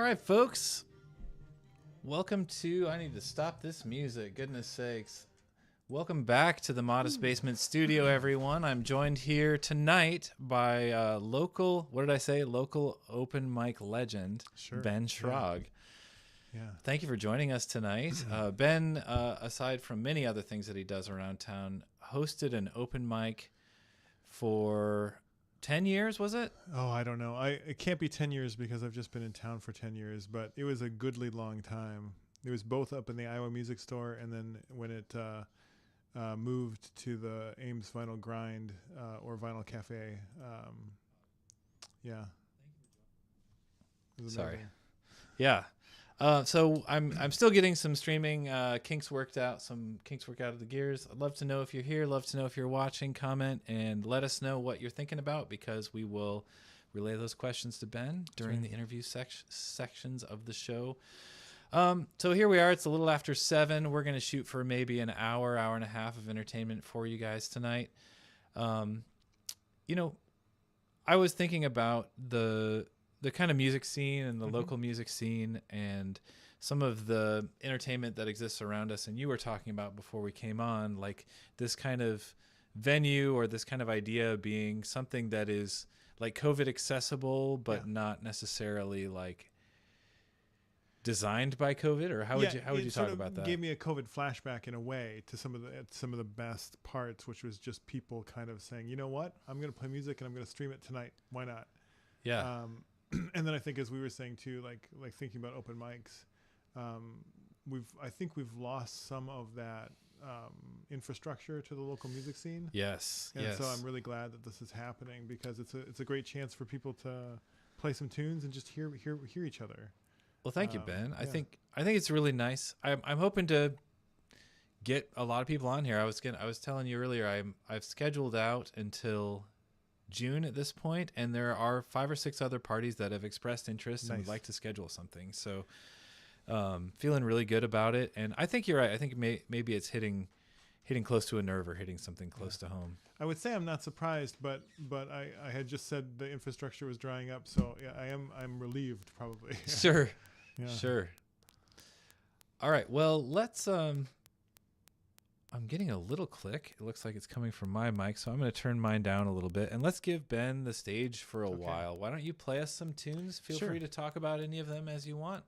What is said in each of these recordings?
All right, folks. Welcome to... I need to stop this music. Goodness sakes. Welcome back to the Modest Basement Studio, everyone. I'm joined here tonight by local... What did I say? Local open mic legend, Ben Schrag. Yeah. Thank you for joining us tonight. Ben, aside from many other things that he does around town, hosted an open mic for 10 years, was it? Oh, I don't know. It can't be 10 years because I've just been in town for 10 years, but it was a goodly long time. It was both up in the Iowa Music Store, and then when it moved to the Ames Vinyl Grind or Vinyl Cafe. Yeah. Sorry. Yeah. So I'm still getting some streaming kinks worked out, of the gears. I'd love to know if you're here, love to know if you're watching, comment, and let us know what you're thinking about, because we will relay those questions to Ben during the interview sections of the show. So here we are. It's a little after 7. We're going to shoot for maybe an hour and a half of entertainment for you guys tonight. I was thinking about the kind of music scene and the local music scene and some of the entertainment that exists around us. And you were talking about before we came on, like this kind of venue or this kind of idea being something that is like COVID accessible, but not necessarily like designed by COVID. Or how would you talk about that? It gave me a COVID flashback in a way to some of the best parts, which was just people kind of saying, you know what, I'm going to play music and I'm going to stream it tonight. Why not? Yeah. And then I think, as we were saying too, like thinking about open mics, I think we've lost some of that infrastructure to the local music scene. Yes. And so I'm really glad that this is happening, because it's a great chance for people to play some tunes and just hear each other. Well, thank you, Ben. I think it's really nice. I'm hoping to get a lot of people on here. I was telling you earlier, I've scheduled out until June at this point, and there are 5 or 6 other parties that have expressed interest and would like to schedule something. So feeling really good about it. And I think you're right. I think maybe it's hitting close to a nerve or hitting something close to home. I would say I'm not surprised, but I had just said the infrastructure was drying up, so yeah, I'm relieved probably. Sure. Sure. All right. Well, let's I'm getting a little click. It looks like it's coming from my mic, so I'm going to turn mine down a little bit. And let's give Ben the stage for a while. Why don't you play us some tunes? Feel free to talk about any of them as you want.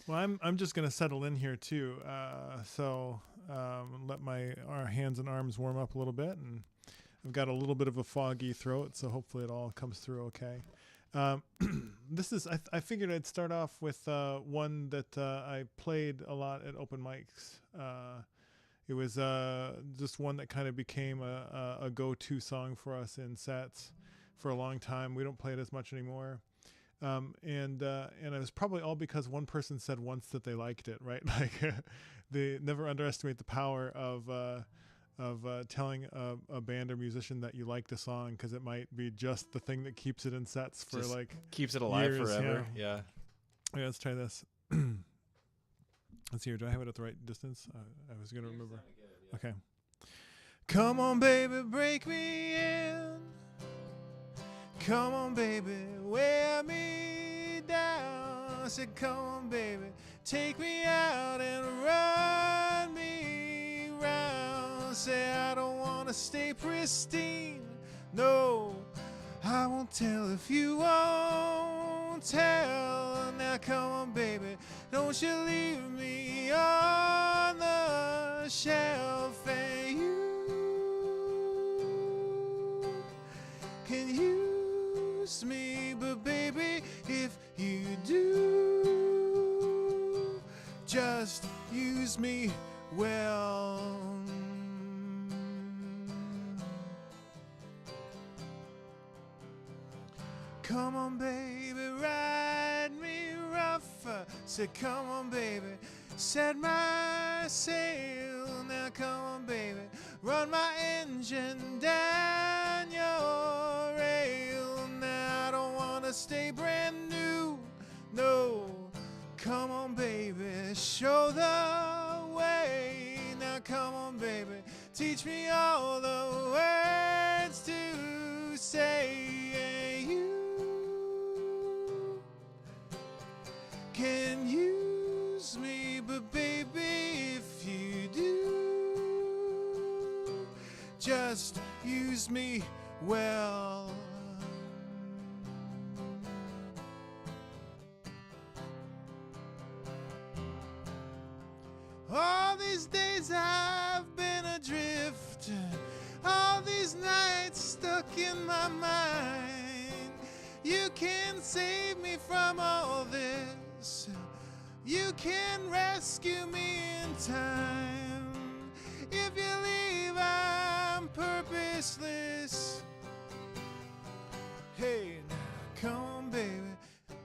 Well, I'm just going to settle in here too. Let my hands and arms warm up a little bit. And I've got a little bit of a foggy throat, so hopefully it all comes through okay. I figured I'd start off with one that I played a lot at open mics. It was just one that kind of became a go-to song for us in sets for a long time. We don't play it as much anymore. And it was probably all because one person said once that they liked it, right? Like, they never underestimate the power of telling a band or musician that you like the song, because it might be just the thing that keeps it in sets for just keeps it alive years, forever. Yeah. Okay, let's try this. Let's see here. Do I have it at the right distance? I was going to remember. Good, yeah. Okay. Come on, baby, break me in. Come on, baby, wear me down. I said, come on, baby, take me out and run me round. Say, I don't want to stay pristine. No, I won't tell if you won't tell. Now, come on, baby, don't you leave me on the shelf. And you can use me, but baby, if you do, just use me well. Come on, baby, ride me rough. Say, come on, baby, set my sail. Now, come on, baby, run my engine down your rail. Now, I don't want to stay brand new. No, come on, baby, show the way. Now, come on, baby, teach me all the words to say. can use me, but baby, if you do, just use me well. All these days I've been adrift, all these nights stuck in my mind. You can save me from all this, you can rescue me in time. If you leave, I'm purposeless. Hey, now come on, baby,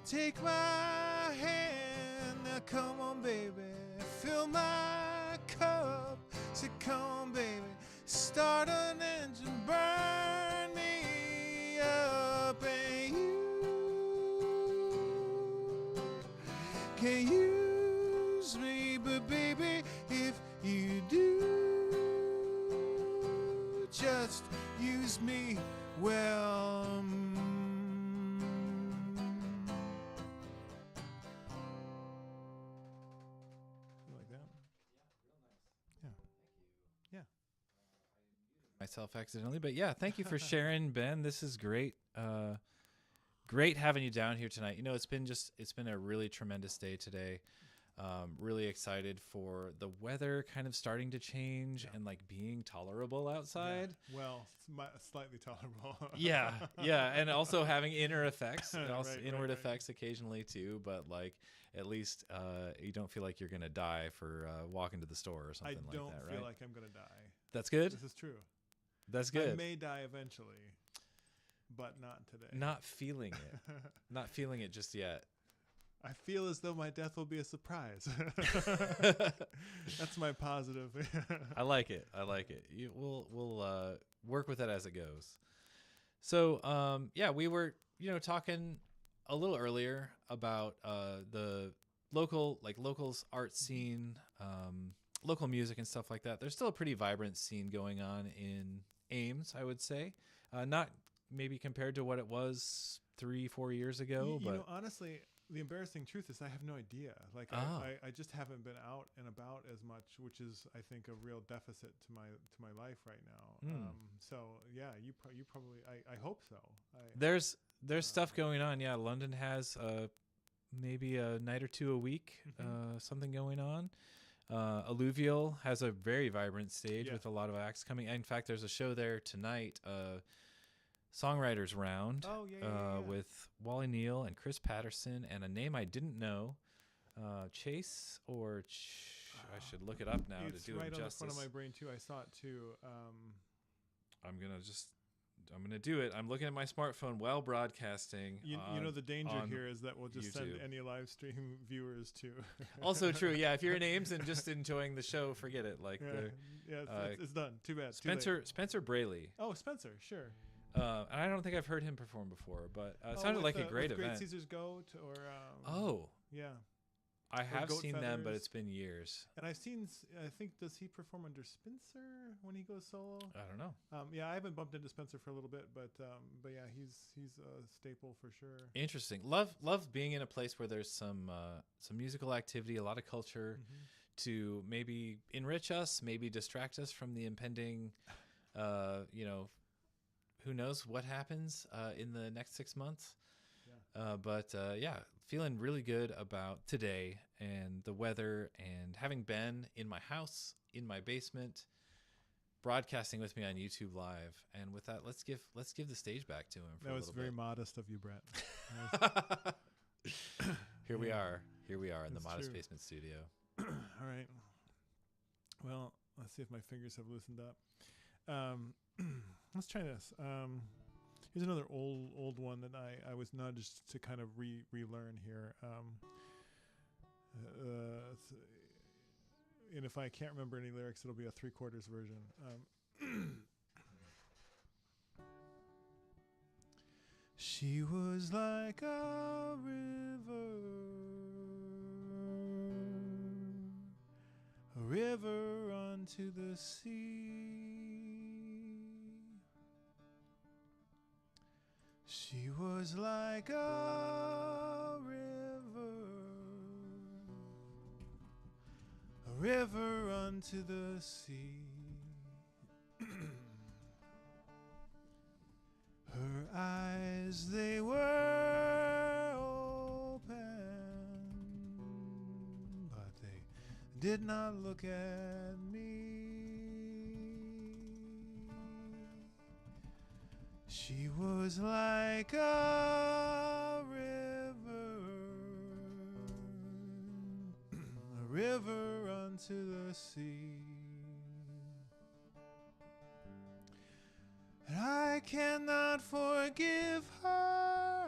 take my hand. Now come on, baby, fill my cup. So come on, baby, start an engine, burn me up. And you can use me, but baby, if you do, just use me well. Like that? Yeah. Yeah. Myself accidentally, but yeah, thank you for sharing, Ben. This is great. Great having you down here tonight. You know, it's been a really tremendous day today. Really excited for the weather kind of starting to change and like being tolerable outside. Yeah. Well, slightly tolerable. yeah, and also having inner effects, and also Right, inward right. effects occasionally too. But like, at least you don't feel like you're gonna die for walking to the store or something like that, right? I don't feel like I'm gonna die. That's good. This is true. That's good. I may die eventually, but not today. Not feeling it. Not feeling it just yet. I feel as though my death will be a surprise. That's my positive. I like it. We'll work with it as it goes. So yeah, we were talking a little earlier about the locals art scene, local music and stuff like that. There's still a pretty vibrant scene going on in Ames, I would say. Not maybe compared to what it was 3-4 years ago, you but know, honestly, the embarrassing truth is I have no idea. Like I just haven't been out and about as much, which is I think a real deficit to my life right now. So yeah, you probably I hope so. There's stuff going on. Yeah, London has maybe a night or two a week, something going on. Alluvial has a very vibrant stage with a lot of acts coming. In fact, there's a show there tonight, Songwriters Round, with Wally Neal and Chris Patterson and a name I didn't know, Chase or I should look it up now to do right it justice. It's right on the front of my brain too. I saw it too. I'm gonna do it. I'm looking at my smartphone while broadcasting. You know the danger here is that we'll just YouTube. send any live stream viewers to. Also true. Yeah, if you're in Ames and just enjoying the show, forget it. Like it's done. Too bad. Spencer Braley. Oh, Spencer, sure. And I don't think I've heard him perform before, but it sounded like a great event. Great Caesar's Goat yeah. I have Goat seen them, but Feathers. it's been years. And I've seen, I think, does he perform under Spencer when he goes solo? I don't know. Yeah, I haven't bumped into Spencer for a little bit, but yeah, he's a staple for sure. Interesting. Love being in a place where there's some musical activity, a lot of culture to maybe enrich us, maybe distract us from the impending, who knows what happens in the next 6 months. Yeah. But feeling really good about today and the weather and having Ben in my house, in my basement, broadcasting with me on YouTube Live. And with that, let's give the stage back to him for a little bit. That was very modest of you, Brett. Here we are in the It's modest true. basement studio. All right. Well, let's see if my fingers have loosened up. Let's try this. Here's another old one that I was nudged to kind of relearn here. And if I can't remember any lyrics, it'll be a 3/4 version. She was like a river unto the sea. She was like a river river unto the sea. Her eyes, they were open, but they did not look at me. She was like a river, a river unto the sea. And I cannot forgive her.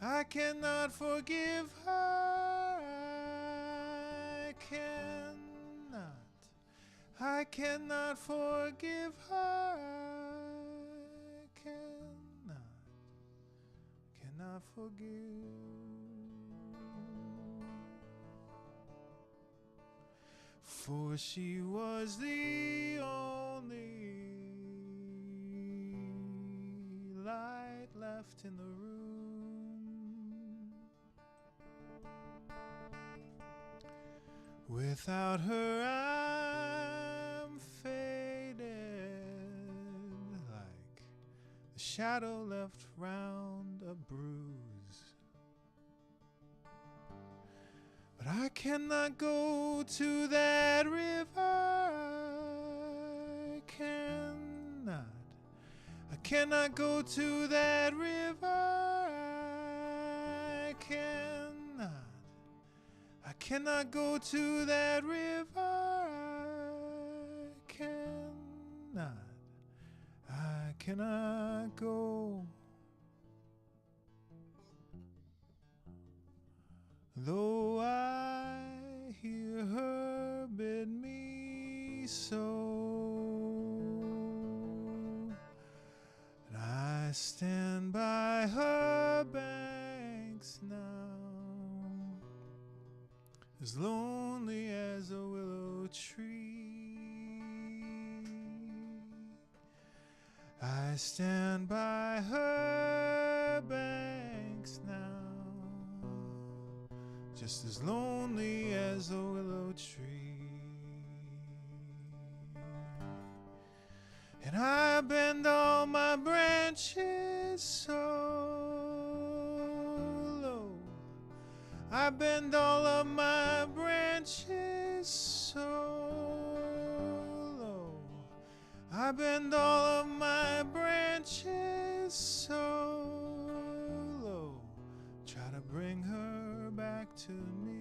I cannot forgive her. I cannot forgive her. Cannot forgive. For she was the only light left in the room. Without her I'm faded, like the shadow left round a bruise. But I cannot go to that river. I cannot go to that river. I cannot go to that river. I cannot go. Though I hear her bid me so, and I stand by her banks now, as lonely as a willow tree. I stand by her banks now, just as lonely as a willow tree. And I bend all my branches so low. I bend all of my branches so low. I bend all of my branches so low. Try to bring her back to me.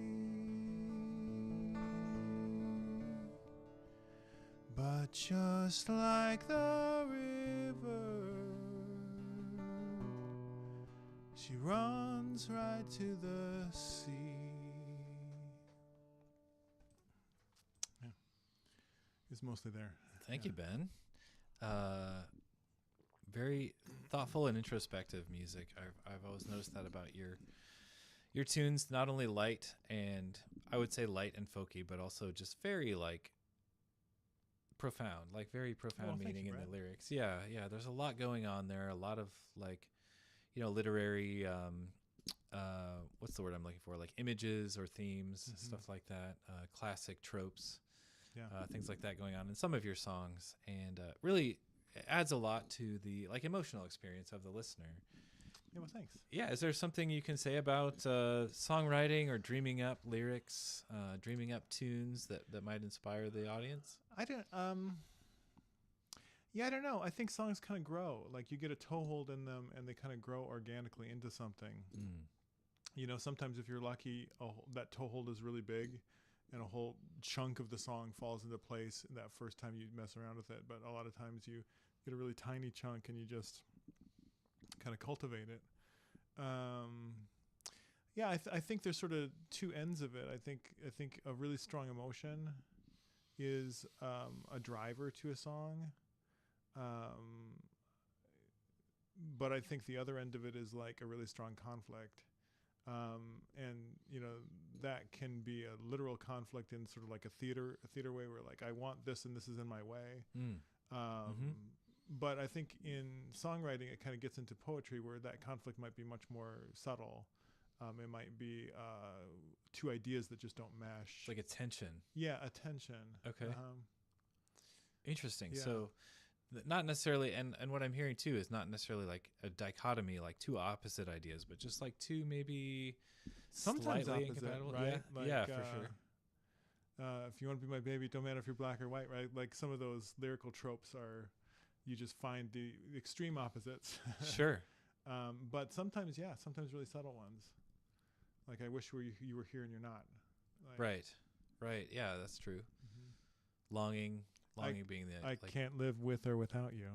But just like the river, she runs right to the sea. Yeah, it's mostly there. Thank you, Ben. Very thoughtful and introspective music. I've always noticed that about your tunes. Not only light and I would say light and folky, but also just very like profound, like very profound meaning in the lyrics. Yeah. There's a lot going on there. A lot of like, literary. What's the word I'm looking for? Like images or themes, stuff like that. Classic tropes. Yeah. Things like that going on in some of your songs, and really it adds a lot to the like emotional experience of the listener. Yeah, well, thanks. Yeah, is there something you can say about songwriting or dreaming up lyrics, dreaming up tunes that might inspire the audience? I don't know. I think songs kind of grow. Like you get a toehold in them, and they kind of grow organically into something. Sometimes if you're lucky, that toehold is really big, and a whole chunk of the song falls into place that first time you mess around with it. But a lot of times you get a really tiny chunk and you just kind of cultivate it. I think there's sort of two ends of it. I think a really strong emotion is a driver to a song. But I think the other end of it is like a really strong conflict. That can be a literal conflict in sort of like a theater way where like I want this and this is in my way. But I think in songwriting it kind of gets into poetry where that conflict might be much more subtle. It might be two ideas that just don't mesh. Like a tension. Yeah, a tension. Okay. Interesting. Yeah. So not necessarily, and what I'm hearing too is not necessarily like a dichotomy, like two opposite ideas, but just like two maybe Sometimes slightly opposite, incompatible. right? Yeah, for sure. If you want to be my baby, don't matter if you're black or white, right? Like some of those lyrical tropes are, you just find the extreme opposites. Sure. But sometimes really subtle ones. Like, I wish you were here and you're not. Like, Right. Yeah, that's true. Mm-hmm. Longing being the I can't live with or without you.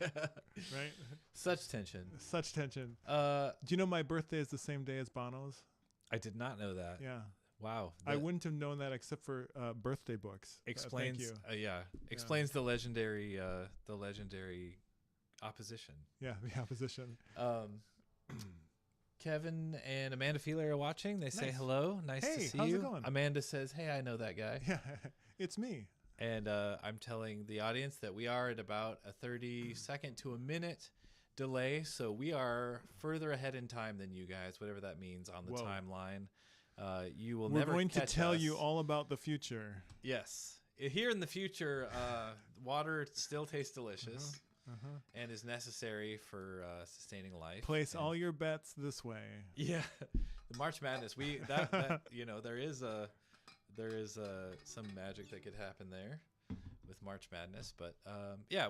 Right? Such tension. Such tension. Do you know my birthday is the same day as Bono's? I did not know that. Yeah. Wow. I wouldn't have known that except for birthday books. Explains. Thank you. Explains the legendary opposition. Yeah, the opposition. Kevin and Amanda Feeler are watching. They say Nice. hello. Nice Hey, to see how's you. it going? Amanda says, "Hey, I know that guy." Yeah, it's me. And I'm telling the audience that we are at about a 30-second to a minute delay, so we are further ahead in time than you guys, whatever that means on the Whoa. timeline. You will We're never going to catch tell us. you all about the future. Yes. Here in the future, water still tastes delicious and is necessary for sustaining life. Place all your bets this way. Yeah. The March Madness. That there is some magic that could happen there with March Madness, but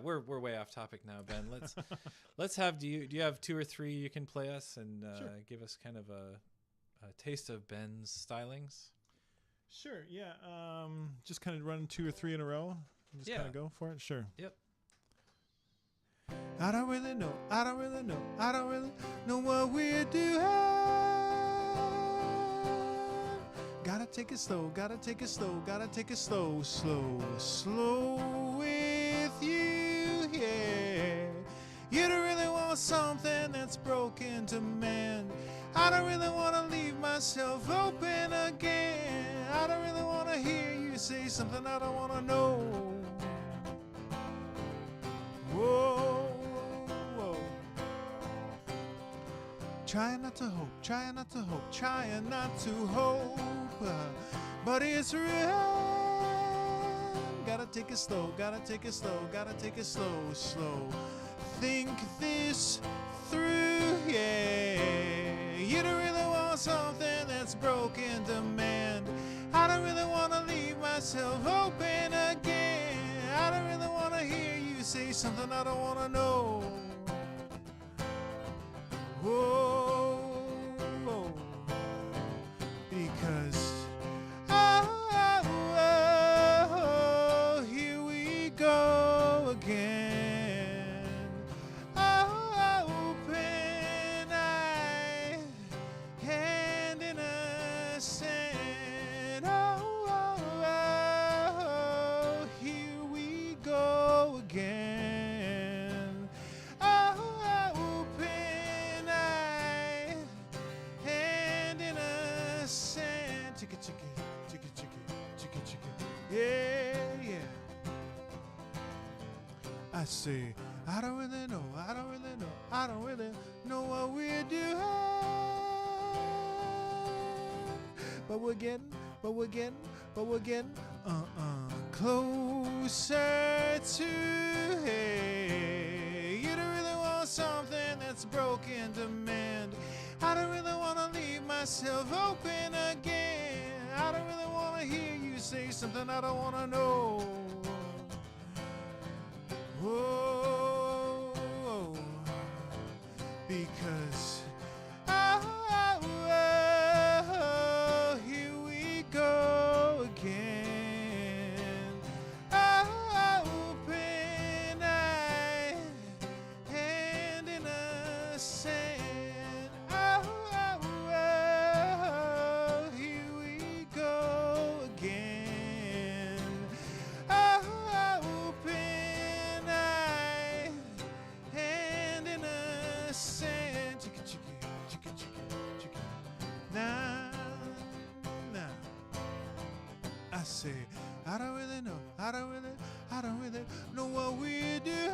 we're way off topic now, Ben. Let's have do you have two or three you can play us and Sure. give us kind of a taste of Ben's stylings? Sure, yeah. Just kind of run two or three in a row. Just kind of go for it. Sure. Yep. I don't really know what we're doing. Gotta take it slow, slow with you, yeah. You don't really want something that's broken to mend. I don't really want to leave myself open again. I don't really want to hear you say something I don't want to know. Whoa, whoa. Trying not to hope, trying not to hope, but it's real. Gotta take it slow, slow. Think this through, yeah. You don't really want something that's broken to mend. I don't really want to leave myself open again. I don't really want to hear you say something I don't want to know. Whoa, whoa. Because here we go again. Open eye, hand in a sand. Here we go again. Open eye, hand in a sand. Chicka, chicka, chicka, chicka, chicka, chicka. Yeah, yeah. I say, I don't really know what we're doing. But we're getting closer to, hey. You don't really want something that's broken to mend. I don't really want to leave myself open again. I don't really want to hear you say something I don't want to know. Whoa, because here we go again. Open eye, hand in a sand. Here we go again. Open eye, hand in a sand. Chicka, chicka, chicka, chicka, chicka. Nah, nah. I say, I don't really know what we're doing.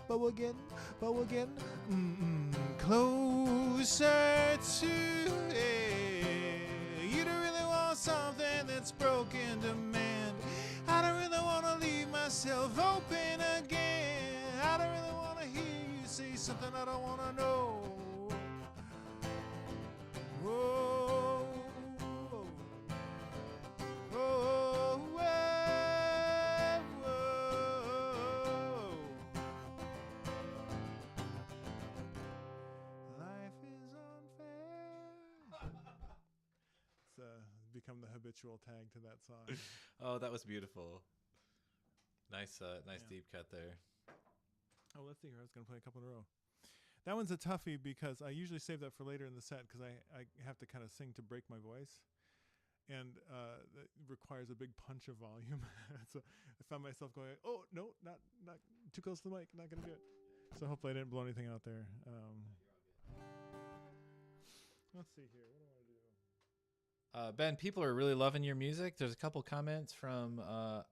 but we're getting closer to it. You don't really want something that's broken demand. I don't really want to leave myself open again. I don't really want to hear you say something I don't want to know. Whoa, whoa, whoa, whoa. Life is unfair. It's become the habitual tag to that song. Oh, that was beautiful. Nice deep cut there. Oh, let's see here. I was going to play a couple in a row. That one's a toughie because I usually save that for later in the set because I have to kind of sing to break my voice. And it requires a big punch of volume. So I found myself going, oh, no, not too close to the mic. Not going to do it. So hopefully I didn't blow anything out there. Let's see here. What do I want to do? Ben, people are really loving your music. There's a couple comments from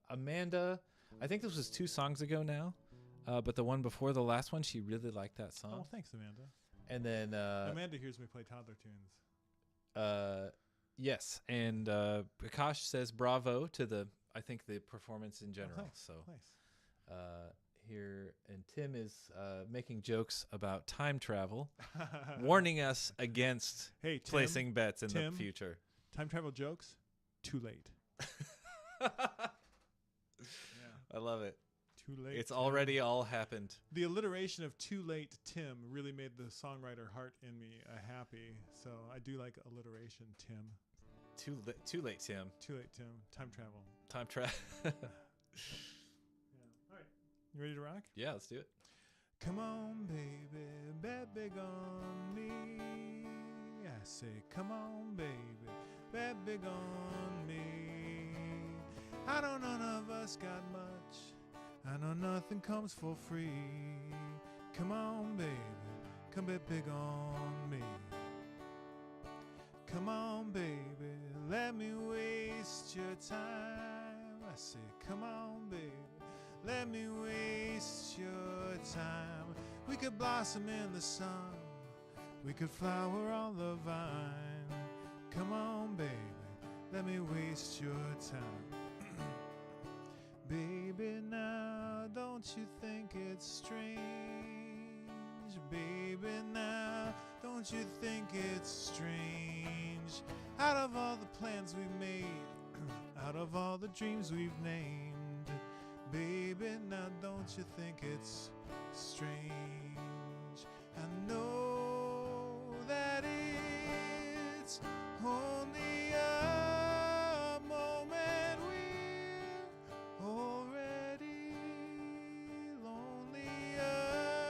Amanda. I think this was 2 songs ago now. But the one before the last one, she really liked that song. Oh, thanks, Amanda. And then Amanda hears me play toddler tunes. Yes, and Prakash says bravo to the performance in general. Oh, thanks. So Nice. here, and Tim is making jokes about time travel, warning us against Hey, Tim, placing bets in the future. Time travel jokes, too late. I love it. Too late. It's Tim. already all happened. The alliteration of too late, Tim, really made the songwriter heart in me happy. So I do like alliteration, Tim. Too late, Tim. Too late, Tim. Time travel. Time travel. Yeah. All right. You ready to rock? Yeah, let's do it. Come on, baby, bet big on me. I say, come on, baby, bet big on me. I know none of us got much. I know nothing comes for free. Come on, baby, come bet big on me. Come on, baby, let me waste your time. I say, come on, baby, let me waste your time. We could blossom in the sun. We could flower on the vine. Come on, baby, let me waste your time. Baby, now don't you think it's strange? Baby, now don't you think it's strange? Out of all the plans we've made, out of all the dreams we've named, baby, now don't you think it's strange? I know that it's only a moment. We're already lonely again.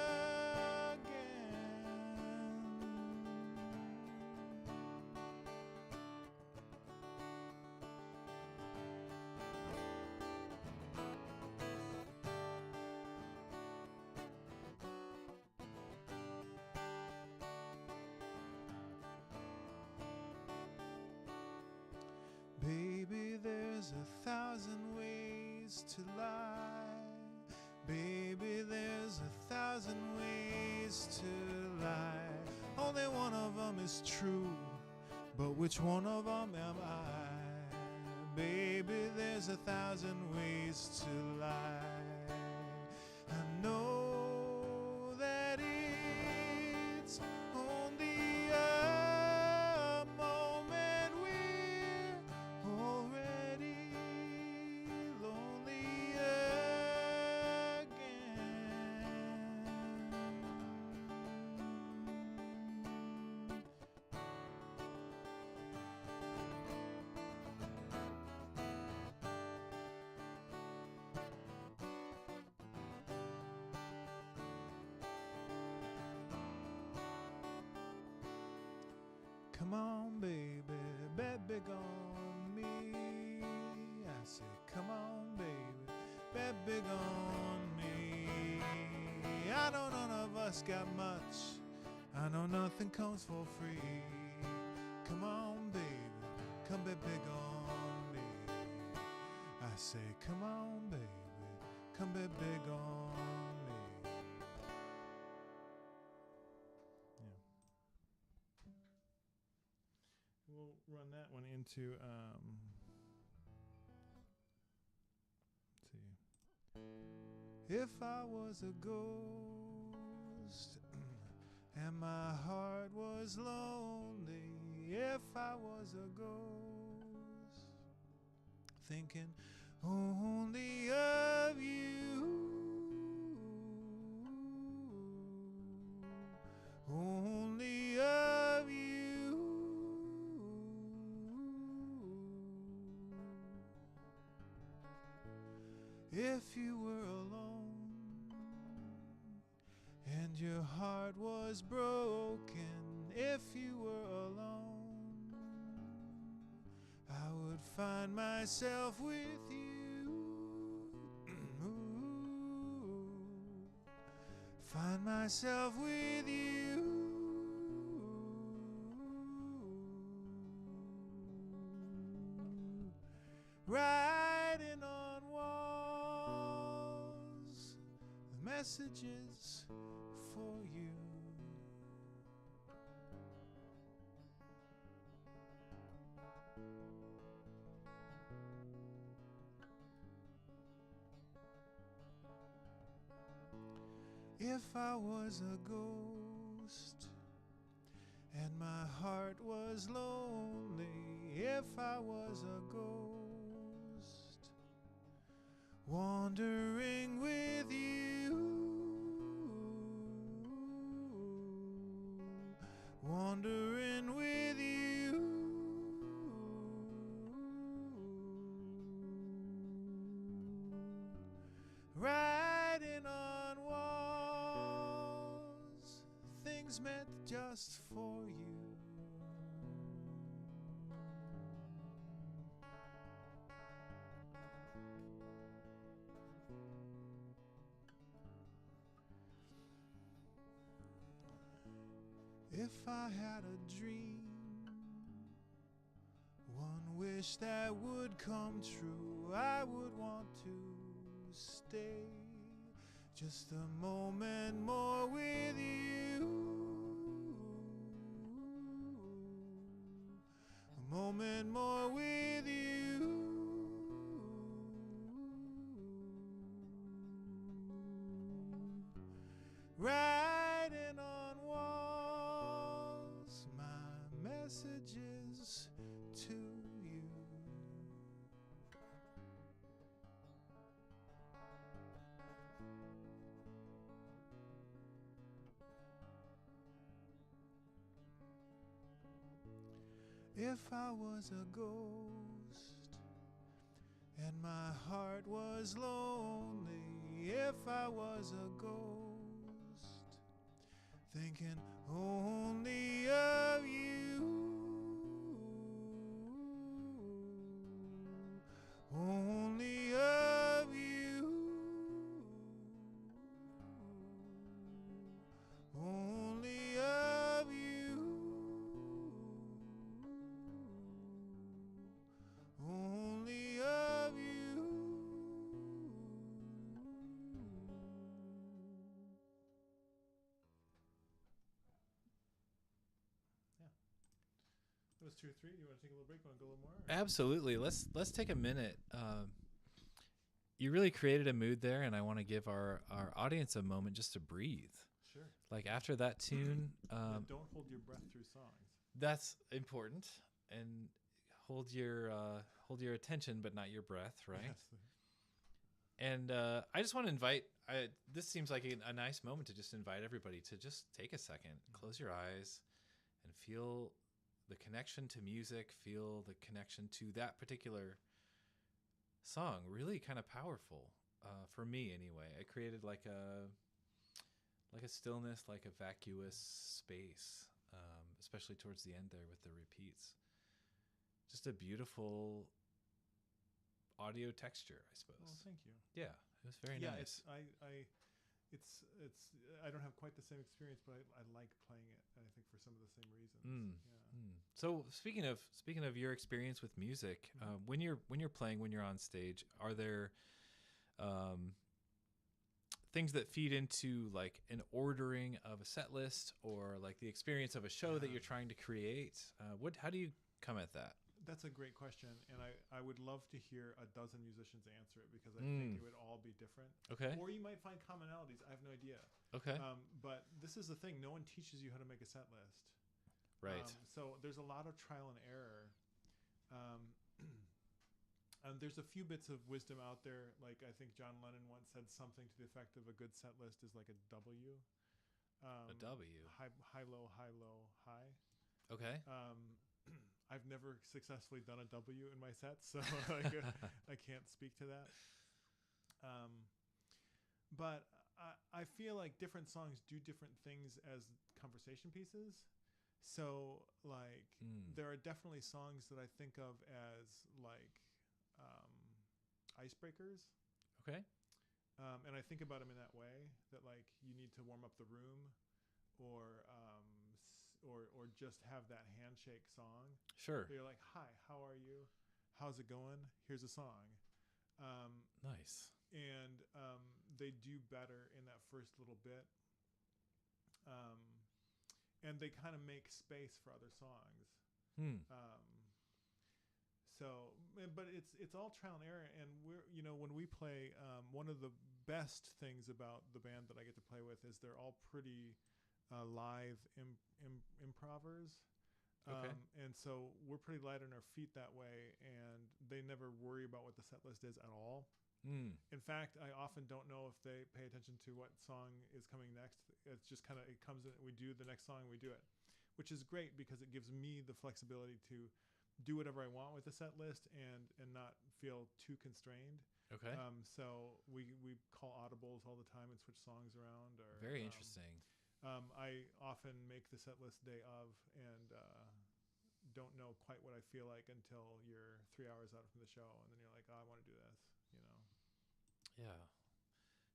Baby, there's 1,000 ways to lie. Baby, there's 1,000 ways to lie. Only one of them is true, but which one of them am I? Baby, there's 1,000 ways to lie. I know that it's only a moment. We're already lonely again. Come on, baby, bet big on me. I say, come on, baby, bet big on me. I know none of us got much. I know nothing comes for free. Come on, baby, come bet big on me. I say, come on, baby, come bet big on me. run that one into let's see. If I was a ghost and my heart was lonely, if I was a ghost thinking only of you, only of you, if you were alone and your heart was broken, if you were alone, I would find myself with you. Find myself with you. Writing on walls the messages for you. If I was a ghost and my heart was lonely, if I was a ghost wandering with you, wandering with you, writing on walls things meant just for you. If I had a dream, one wish that would come true, I would want to stay just a moment more with you, a moment more with you. Writing on walls my messages to you. If I was a ghost and my heart was lonely, if I was a ghost thinking only of you, only of you, only of you, only of you. That was 2 or 3. You want to take a little break? Want to go a little more? Absolutely. Let's take a minute. You really created a mood there, and I want to give our audience a moment just to breathe. Sure. Like after that tune, don't hold your breath through songs. That's important, and hold your attention, but not your breath, right? Yes. And I just want to invite. This seems like a nice moment to just invite everybody to just take a second, close your eyes, and feel the connection to music, feel the connection to that particular song. Really kind of powerful for me anyway. It created like a stillness, like a vacuous space, especially towards the end there with the repeats. Just a beautiful audio texture, I suppose. Oh, thank you. Yeah, it was very nice. It's I don't have quite the same experience, but I like playing it. I think for some of the same reasons. So speaking of your experience with music, when you're playing, when you're on stage, are there things that feed into like an ordering of a set list or like the experience of a show that you're trying to create? How do you come at that? That's a great question, and I would love to hear a dozen musicians answer it because I think it would all be different. Okay. Or you might find commonalities. I have no idea. Okay. But this is the thing. No one teaches you how to make a set list. Right. So there's a lot of trial and error. And there's a few bits of wisdom out there. Like I think John Lennon once said something to the effect of a good set list is like a W. A W. High, low, high, low, high. Okay. I've never successfully done a W in my sets, so I can't speak to that. But I feel like different songs do different things as conversation pieces. So like there are definitely songs that I think of as like icebreakers. Okay. And I think about them in that way, that like you need to warm up the room or just have that handshake song. Sure. You're like, hi, how are you? How's it going? Here's a song. Nice. And they do better in that first little bit. And they kind of make space for other songs. So, but it's all trial and error. And when we play, one of the best things about the band that I get to play with is they're all pretty live improvers. Okay. And so we're pretty light on our feet that way, and they never worry about what the set list is at all. In fact, I often don't know if they pay attention to what song is coming next. It's just kind of, it comes in, we do the next song, we do it, which is great because it gives me the flexibility to do whatever I want with the set list and not feel too constrained. Okay. So we call audibles all the time and switch songs around. Or very interesting. I often make the set list day of and don't know quite what I feel like until you're 3 hours out from the show, and then you're like, oh, I want to do this,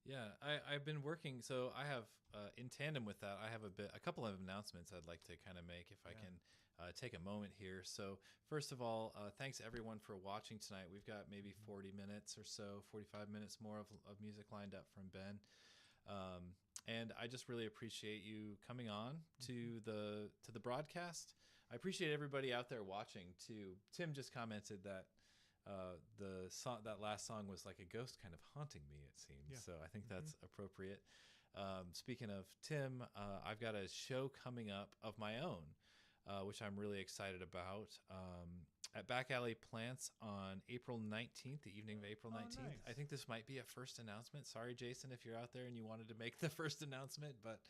Yeah, I've been working. So I have, in tandem with that, I have a couple of announcements I'd like to kind of make if I can take a moment here. So first of all, thanks everyone for watching tonight. We've got maybe 40 minutes or so, 45 minutes more of music lined up from Ben. And I just really appreciate you coming on to the broadcast. I appreciate everybody out there watching too. Tim just commented that the song, that last song, was like a ghost kind of haunting me, it seems. Yeah. So I think that's appropriate. Speaking of Tim, I've got a show coming up of my own, which I'm really excited about. At Back Alley Plants on April 19th, the evening of April 19th. Nice. I think this might be a first announcement. Sorry, Jason, if you're out there and you wanted to make the first announcement, but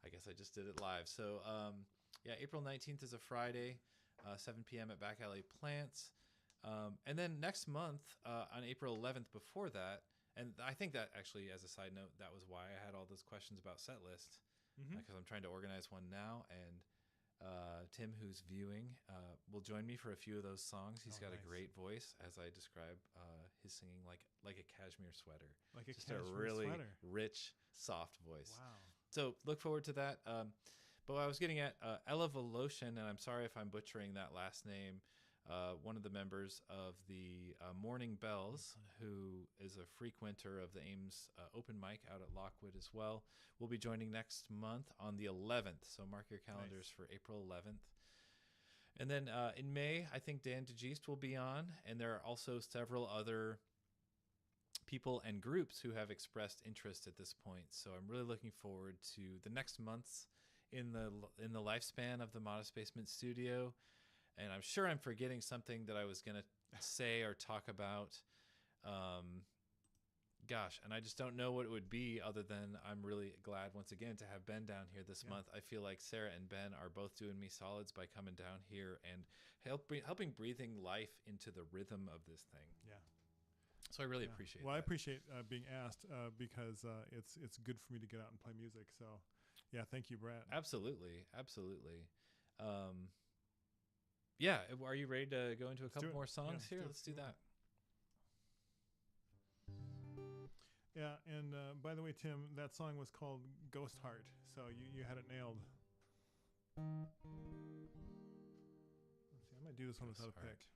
I guess I just did it live. So, April 19th is a Friday, 7 p.m. at Back Alley Plants. And then next month, on April 11th, before that, and I think that actually, as a side note, that was why I had all those questions about set list, because I'm trying to organize one now, and Tim, who's viewing, will join me for a few of those songs. He's got a great voice, as I describe his singing, like a cashmere sweater. Like a cashmere sweater. Just a really rich, soft voice. Wow. So look forward to that. But I was getting at Ella Voloshin, and I'm sorry if I'm butchering that last name, one of the members of the Morning Bells, who is a frequenter of the Ames open mic out at Lockwood as well, will be joining next month on the 11th. So mark your calendars for April 11th. And then in May, I think Dan DeGeest will be on, and there are also several other people and groups who have expressed interest at this point. So I'm really looking forward to the next months in the lifespan of the Modest Basement Studio. And I'm sure I'm forgetting something that I was going to say or talk about. And I just don't know what it would be, other than I'm really glad once again to have Ben down here this month. I feel like Sarah and Ben are both doing me solids by coming down here and helping breathing life into the rhythm of this thing. Yeah. So I really appreciate that. I appreciate being asked because it's good for me to get out and play music. So, yeah, thank you, Brett. Absolutely. Absolutely. Yeah, are you ready to go into a couple more songs here? Let's do that. Yeah, and by the way, Tim, that song was called Ghost Heart, so you had it nailed. Let's see, I might do this one without a pick.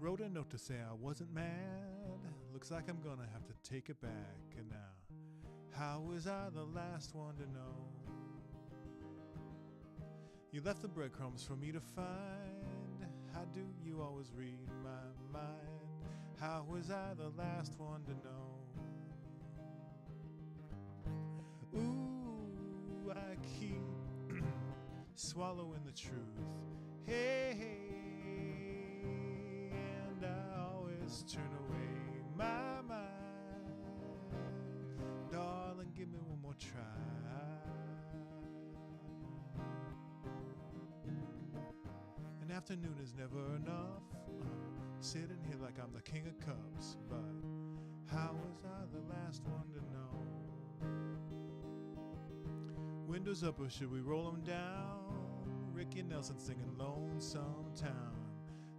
Wrote a note to say I wasn't mad. Looks like I'm gonna have to take it back. And now, how was I the last one to know? You left the breadcrumbs for me to find. How do you always read my mind? How was I the last one to know? Ooh, I keep swallowing the truth. Hey, hey, and I always turn away my mind. Darling, give me one more try. An afternoon is never enough. Sitting here like I'm the king of cups, but how was I the last one to know? Windows up or should we roll them down? Ricky Nelson singing Lonesome Town.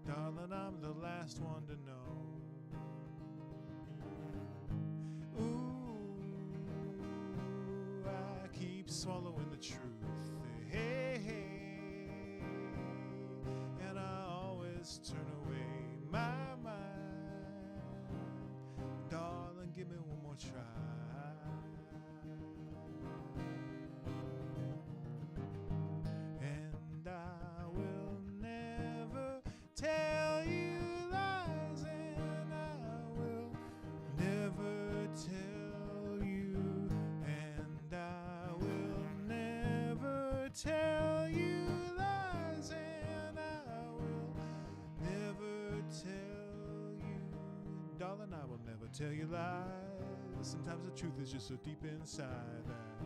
Darling, I'm the last one to know. Ooh, I keep swallowing the truth. Hey, hey, and I always turn away my mind. Darling, give me one more try. And I will never tell you lies, and I will never tell you, and I will never tell you lies, and I will never tell you, darling, I will never tell you lies. Sometimes the truth is just so deep inside that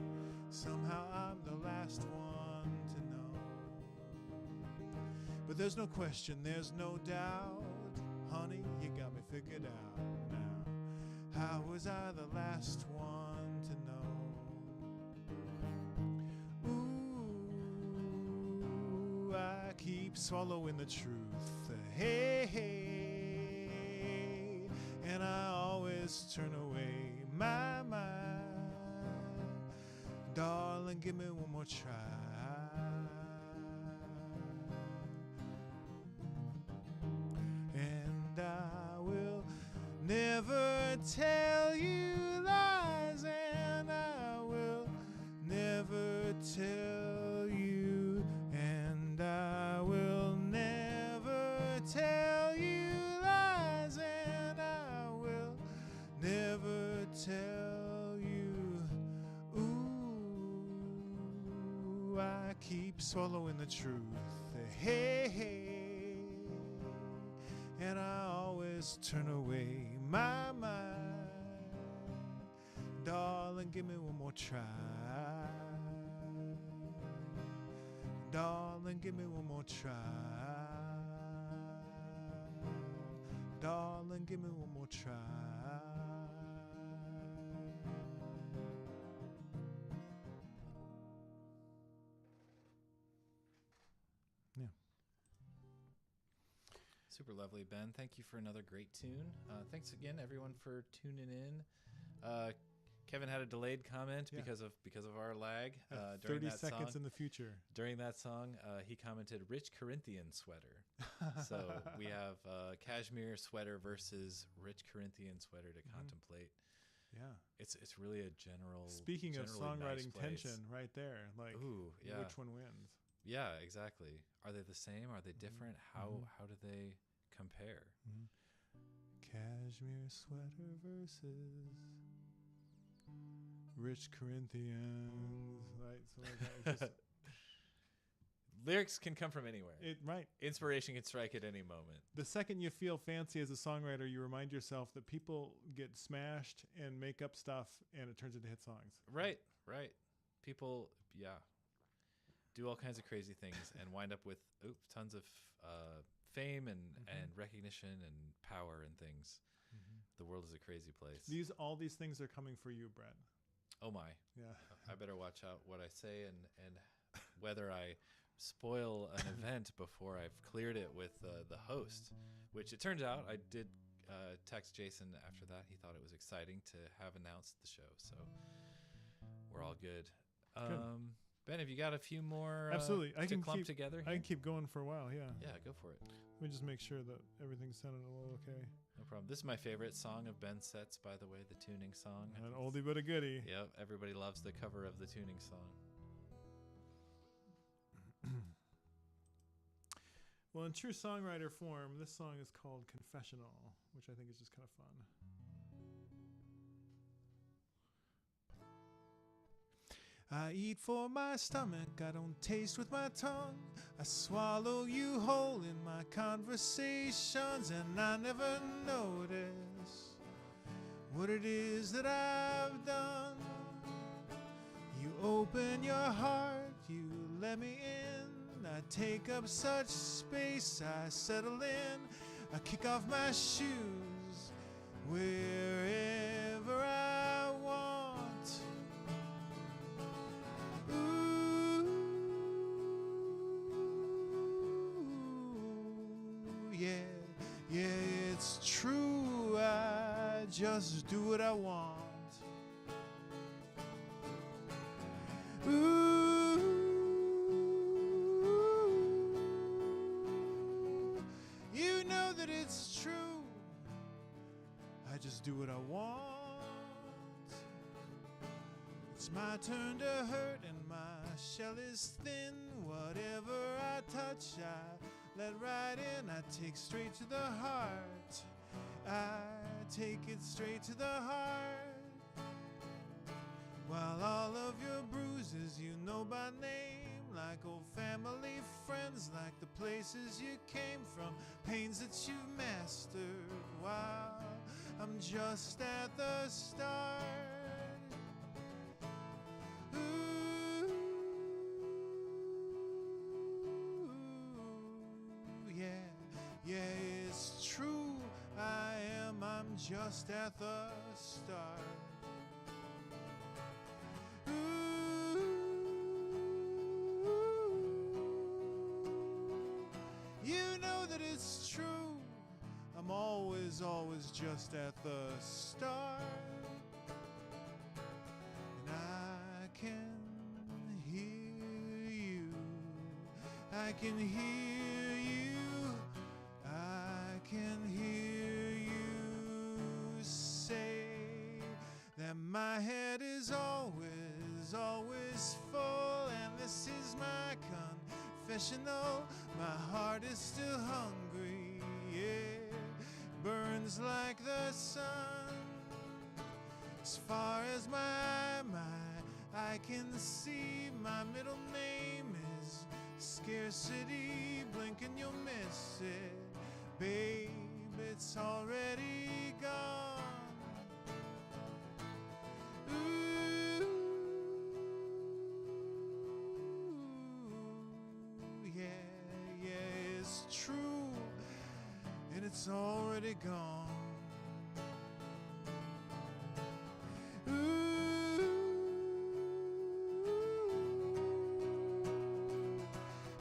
somehow I'm the last one to know. But there's no question, there's no doubt, honey, you got me figured out now. How was I the last one to know? Ooh, I keep swallowing the truth. Hey, hey, and I always turn away my mind. Darling, give me one more try. And I will never tell you lies, and I will never tell you, and I will never tell you lies, and I will never tell you. Ooh, I keep swallowing the truth. Hey, hey, and I always turn away my mind. Darling, give me one more try. Darling, give me one more try. Darling, give me one more try. Yeah. Super lovely, Ben. Thank you for another great tune. Thanks again, everyone, for tuning in. Kevin had a delayed comment because of our lag during 30 that seconds song. in the future. During that song, he commented "Rich Corinthian sweater." So we have cashmere sweater versus rich Corinthian sweater to contemplate. Yeah, it's really a general. Speaking of songwriting nice place. tension, right there. Like, ooh, yeah. Which one wins? Yeah, exactly. Are they the same? Are they different? How do they compare? Cashmere sweater versus rich Corinthians, right? So like that. It's just, Lyrics can come from anywhere. Right. Inspiration can strike at any moment. The second you feel fancy as a songwriter, you remind yourself that people get smashed and make up stuff, and it turns into hit songs. Right. People, do all kinds of crazy things and wind up with tons of fame and recognition and power and things. The world is a crazy place. All these things are coming for you, Brett. Oh my. Yeah. I better watch out what I say and whether I spoil an event before I've cleared it with the host, which it turns out I did text Jason after that. He thought it was exciting to have announced the show. So we're all good. Ben, have you got a few more Absolutely. I can clump keep, together here? I can keep going for a while, yeah. Yeah, go for it. Let me just make sure that everything's sounding a little okay. No problem. This is my favorite song of Ben Sets, by the way, the tuning song. An oldie but a goodie. Yep, everybody loves the cover of the tuning song. Well, in true songwriter form, this song is called Confessional, which I think is just kind of fun. I eat for my stomach, I don't taste with my tongue. I swallow you whole in my conversations, and I never notice what it is that I've done. You open your heart, you let me in. I take up such space, I settle in. I kick off my shoes wherever I want. Ooh, yeah, it's true. I just do what I want. Ooh, you know that it's true. I just do what I want. It's my turn to hurt and my shell is thin. Whatever I touch, I let right in. I take straight to the heart. I take it straight to the heart. While all of your bruises you know by name, like old family friends, like the places you came from, pains that you've mastered, while I'm just at the start. Ooh, yeah, it's true. I'm just at the start. You know that it's true. I'm always just at the start. And I can hear you. I can hear you. I can hear you say that my head is always full, and this is my confessional. My heart is still hungry, yeah, burns like the sun. As far as my eye can see, my middle name is scarcity. Blink and you'll miss it, babe, it's already gone. It's true, and it's already gone. Ooh,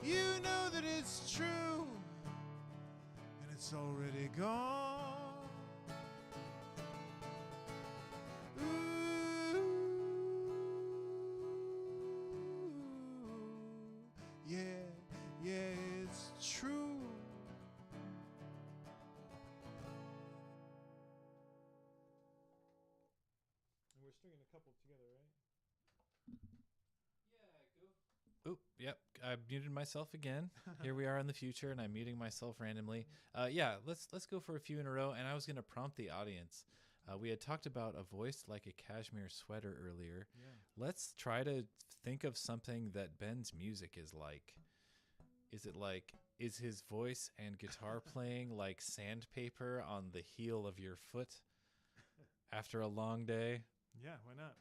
you know that it's true, and it's already gone. Ooh, yeah, it's true. And we're stringing a couple together, right? Oop, yep. I muted myself again. Here we are in the future, and I'm muting myself randomly. Let's go for a few in a row. And I was going to prompt the audience. We had talked about a voice like a cashmere sweater earlier. Yeah. Let's try to think of something that Ben's music is like. Is his voice and guitar playing like sandpaper on the heel of your foot after a long day? Yeah, why not?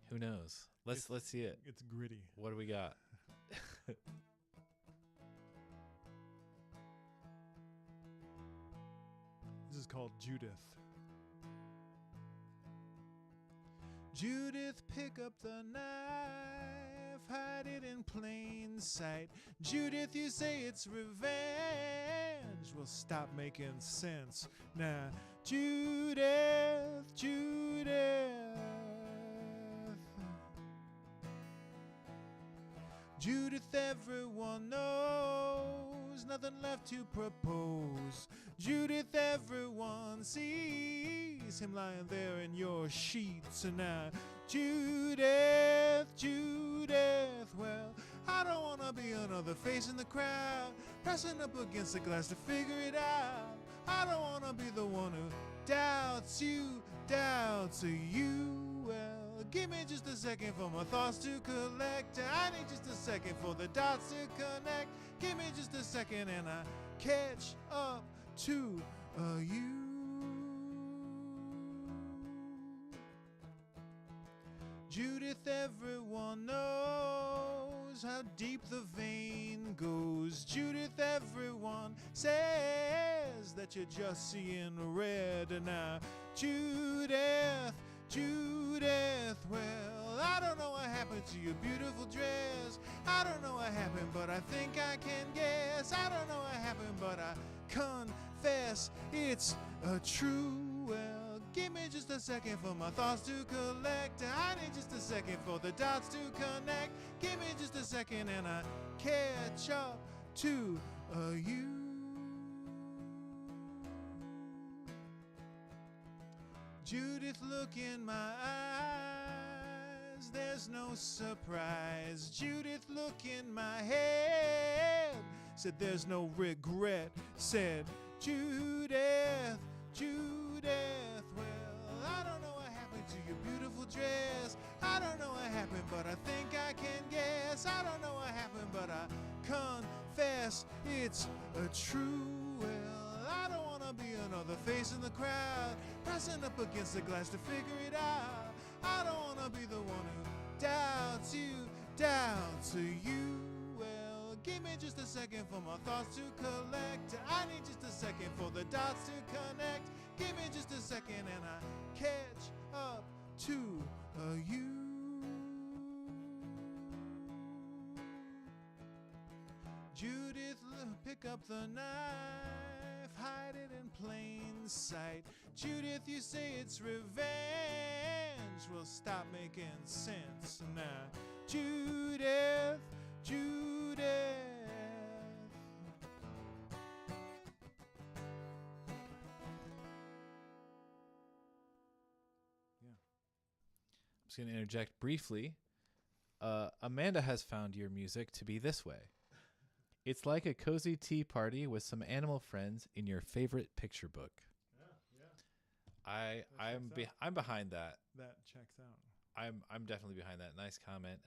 Who knows? Let's see it. It's gritty. What do we got? This is called Judith. Judith, pick up the knife, hide it in plain sight. Judith, you say it's revenge. Well, stop making sense now. Judith, Judith. Judith, everyone knows, nothing left to propose. Judith, everyone sees him lying there in your sheets. And now, Judith, Judith, well, I don't want to be another facing the crowd, pressing up against the glass to figure it out. I don't wanna be the one who doubts you. Well, give me just a second for my thoughts to collect. I need just a second for the dots to connect. Give me just a second and I catch up to you. Judith, everyone knows how deep the vein goes. Judith, everyone says that you're just seeing red now. Judith, well, I don't know what happened to your beautiful dress. I don't know what happened, but I think I can guess. I don't know what happened, but I confess it's true. Well, give me just a second for my thoughts to collect. I need just a second for the dots to connect. Give me just a second and I catch up to you. Judith, look in my eyes, there's no surprise. Judith, look in my head, said there's no regret. Said Judith, well, I don't know what happened to your beautiful dress. I don't know what happened, but I think I can guess. I don't know what happened, but I confess it's true. Well, I don't wanna be another face in the crowd, pressing up against the glass to figure it out. I don't wanna be the one who doubts you. Well, give me just a second for my thoughts to collect. I need just a second for the dots to connect. Give me just a second and I catch up to you. Judith, pick up the knife, hide it in plain sight. Judith, you say it's revenge. Well, stop making sense now. Judith. I'm just going to interject briefly. Amanda has found your music to be this way. It's like a cozy tea party with some animal friends in your favorite picture book. Yeah. I'm behind that. That checks out. I'm definitely behind that. Nice comment.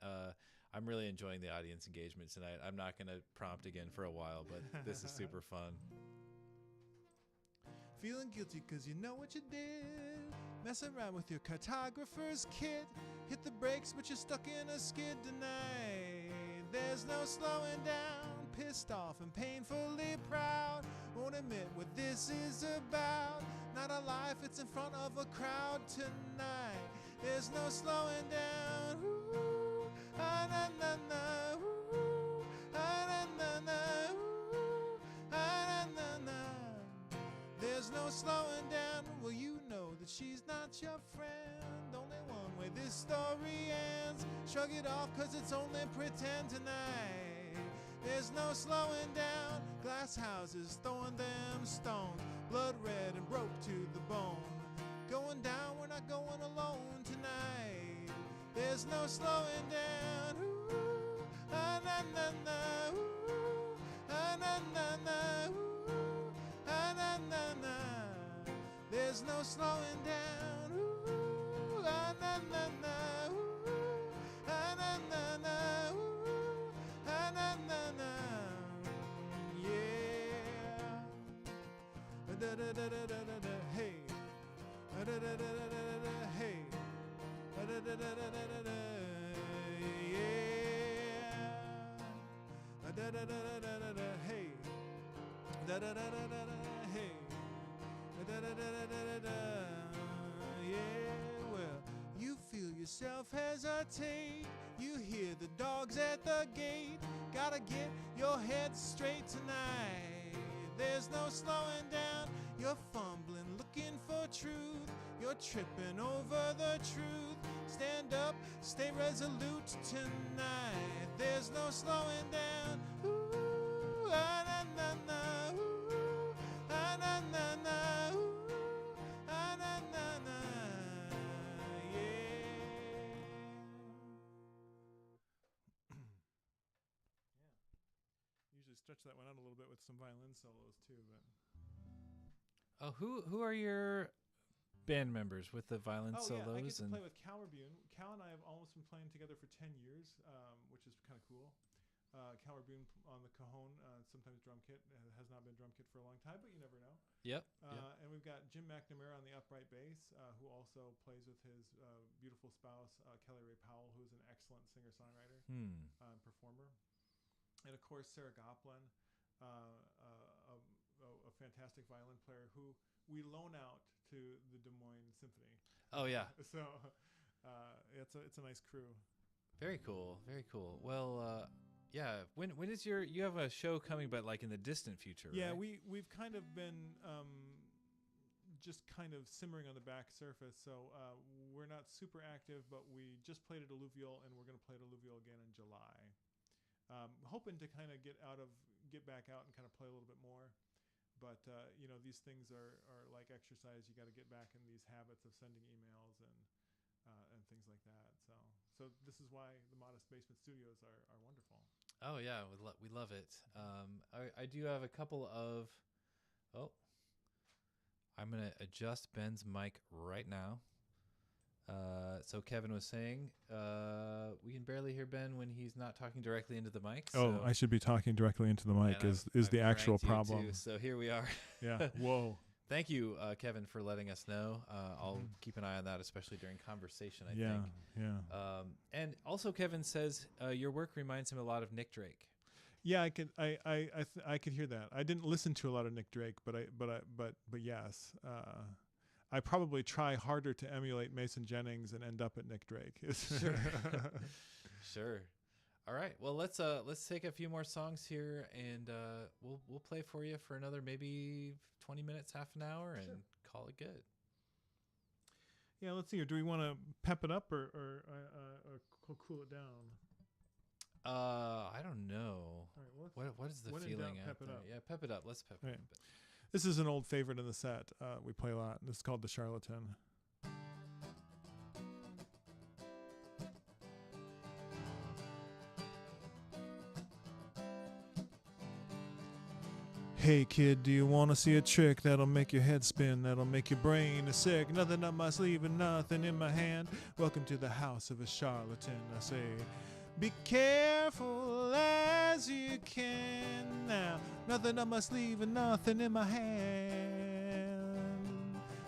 I'm really enjoying the audience engagement tonight. I'm not going to prompt again for a while, but this is super fun. Feeling guilty cause you know what you did. Messing around with your cartographer's kit. Hit the brakes but you're stuck in a skid tonight. There's no slowing down. Pissed off and painfully proud. Won't admit what this is about. Not a life, it's in front of a crowd tonight. There's no slowing down. Ooh, ah, na, na, na, ooh, ah, na, na, na, ooh, ah, na, na, na. There's no slowing down. Well, you know that she's not your friend. Only one way this story ends. Shrug it off cause it's only pretend tonight. There's no slowing down. Glass houses throwing them stones. Blood red and broke to the bone. Going down, we're not going alone tonight. There's no slowing down. Ooh, ah, na, na, na, ooh, ah, na, na, na, ooh, ah, na, na, na. There's no slowing down. Ooh, ah, na, na, na, ooh, ah, na, na, na, ooh, ah, na, na, na. Yeah. Da da da da da da da. Hey. Da da da da da da da. Hey. Da da da da da da da. Yeah. Da da da da da da da. Hey. Da da da da da da. Hey. Da da da da da da. Yeah. Well, you feel yourself hesitate. You hear the dogs at the gate. Gotta get your head straight tonight. There's no slowing down. You're fumbling, looking for truth. You're tripping over the truth. Stand up, stay resolute tonight. There's no slowing down. Ooh, ah, na, na, na, ooh, ah, na, na, na, ooh, ah, na, na, na, yeah. stretch that one out a little bit with some violin solos too. But Oh, who are your band members with the violin solos? I get to play with Cal Rabune. Cal and I have almost been playing together for 10 years, which is kind of cool. Cal Rabune on the cajon, sometimes drum kit. Has not been drum kit for a long time, but you never know. Yep. And we've got Jim McNamara on the upright bass, who also plays with his beautiful spouse, Kelly Ray Powell, who's an excellent singer-songwriter and performer. And, of course, Sarah Goplin, a fantastic violin player who we loan out to the Des Moines Symphony. Oh, yeah. So it's a nice crew. Very cool. Very cool. Well, yeah. When is you have a show coming, but like in the distant future, yeah, right? we've kind of been just kind of simmering on the back surface. So we're not super active, but we just played at Alluvial, and we're going to play at Alluvial again in July. Hoping to kind of get back out and kind of play a little bit more. But, these things are like exercise. You got to get back in these habits of sending emails and things like that. So this is why the Modest Basement Studios are wonderful. Oh, yeah. We love it. I do have a couple of... Oh. I'm going to adjust Ben's mic right now. So Kevin was saying we can barely hear Ben when he's not talking directly into the mic. So. Oh, I should be talking directly into the mic is the actual problem. Too, so here we are. Yeah. Whoa. Thank you, Kevin, for letting us know. I'll keep an eye on that, especially during conversation, I think. Yeah. And also Kevin says your work reminds him a lot of Nick Drake. Yeah, I could hear that. I didn't listen to a lot of Nick Drake, but yes. I probably try harder to emulate Mason Jennings and end up at Nick Drake. Sure. Sure. All right. Well, let's take a few more songs here, and we'll play for you for another maybe 20 minutes, half an hour, and call it good. Yeah. Let's see here. Do we want to pep it up or cool it down? I don't know. All right, what is the feeling doubt, out pep it there? up. Yeah, pep it up. Let's pep it up. This is an old favorite in the set. We play a lot. This is called The Charlatan. Hey kid, do you want to see a trick that'll make your head spin, that'll make your brain sick? Nothing up my sleeve and nothing in my hand. Welcome to the house of a charlatan, I say. Be careful as you can now. Nothing up my sleeve and nothing in my hand.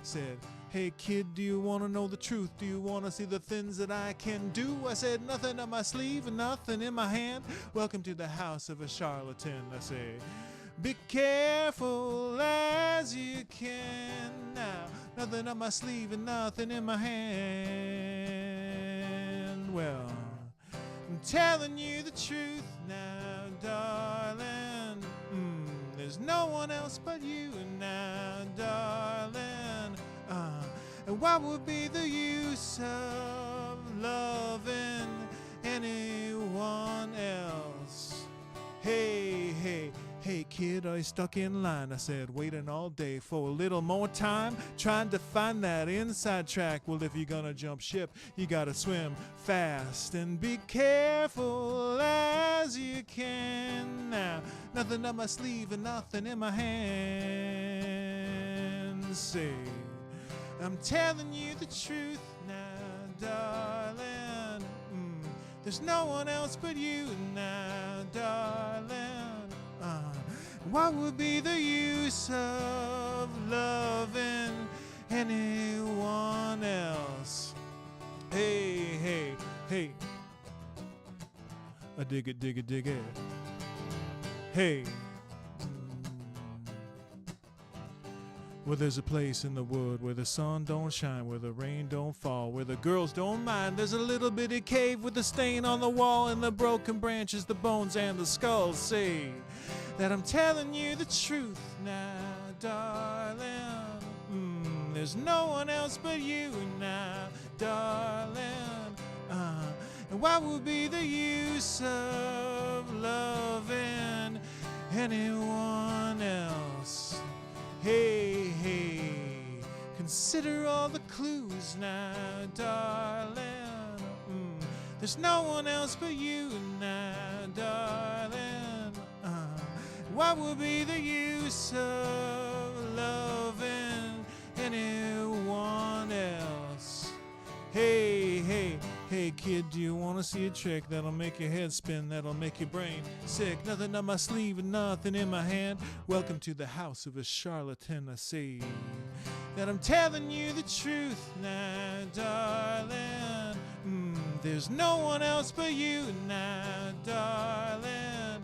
Said, hey kid, do you want to know the truth? Do you want to see the things that I can do? I said, nothing up my sleeve and nothing in my hand. Welcome to the house of a charlatan, I say. Be careful as you can now. Nothing up my sleeve and nothing in my hand. Well, I'm telling you the truth now, darling. There's no one else but you now, darling. And what would be the use of loving anyone else? Hey, kid, are you stuck in line? I said, waiting all day for a little more time, trying to find that inside track. Well, if you're gonna jump ship, you gotta swim fast and be careful as you can now. Nothing up my sleeve and nothing in my hand. Say, I'm telling you the truth now, darling. There's no one else but you now, darling. What would be the use of loving anyone else? Hey. I dig it. Hey. Well, there's a place in the wood where the sun don't shine, where the rain don't fall, where the girls don't mind. There's a little bitty cave with a stain on the wall, and the broken branches, the bones, and the skulls say that I'm telling you the truth now, darling. There's no one else but you now, darling. And what would be the use of loving anyone else? Hey, consider all the clues now, darling. There's no one else but you now, darling. What would be the use of loving anyone else? Hey, hey, hey kid, do you want to see a trick that'll make your head spin, that'll make your brain sick? Nothing on my sleeve and nothing in my hand. Welcome to the house of a charlatan. I say that I'm telling you the truth now, darling. There's no one else but you now, darling.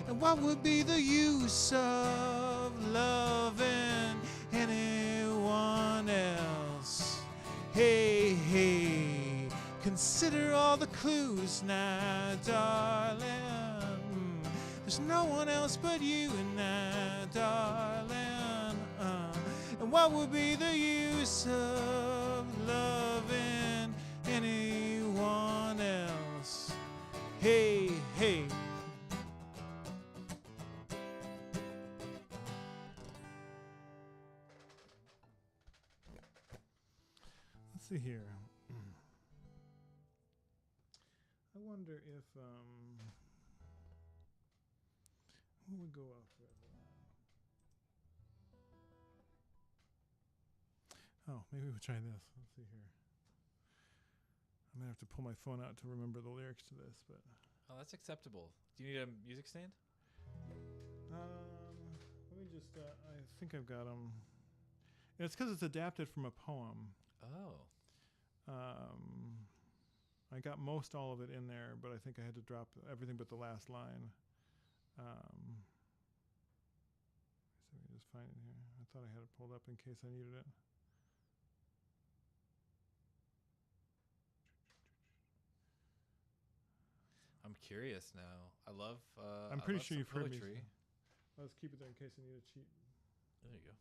And what would be the use of loving anyone else? Hey, hey, consider all the clues now, darling. There's no one else but you now, darling. And what would be the use of loving anyone else? Hey, hey. Let's see here. I wonder if what would go off with? Oh, maybe we'll try this. Let's see here. I'm gonna have to pull my phone out to remember the lyrics to this, but Oh, that's acceptable. Do you need a music stand? let me just. I think I've got them. It's because it's adapted from a poem. Oh. I got most all of it in there, but I think I had to drop everything but the last line. So let me just find it here. I thought I had it pulled up in case I needed it. I'm curious now. I love I'm pretty sure some you've heard me. poetry. Let's keep it there in case I need a cheat. There you go.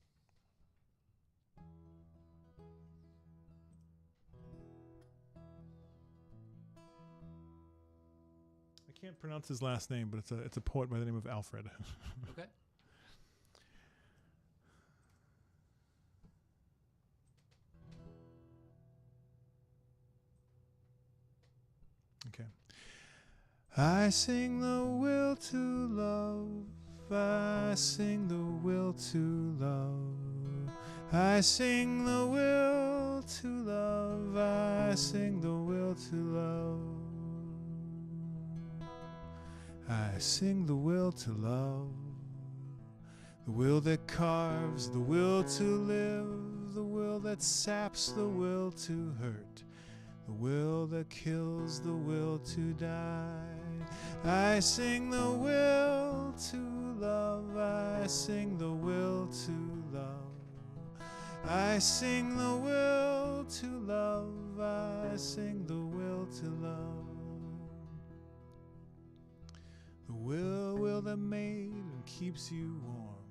I can't pronounce his last name, but it's a poet by the name of Alfred. Okay. Okay. I sing the will to love. I sing the will to love. I sing the will to love. I sing the will to love. I sing the will to love. The will that carves, the will to live, the will that saps, the will to hurt, the will that kills, the will to die. I sing the will to love. I sing the will to love. I sing the will to love. I sing the will to love. The will that made and keeps you warm.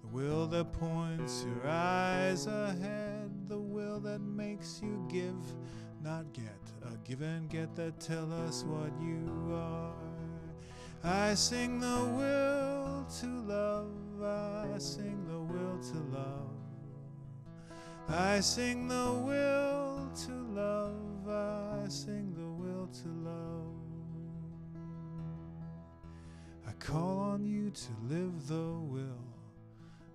The will that points your eyes ahead. The will that makes you give, not get. A give and get that tell us what you are. I sing the will to love. I sing the will to love. I sing the will to love. I sing the will to love. I call on you to live the will.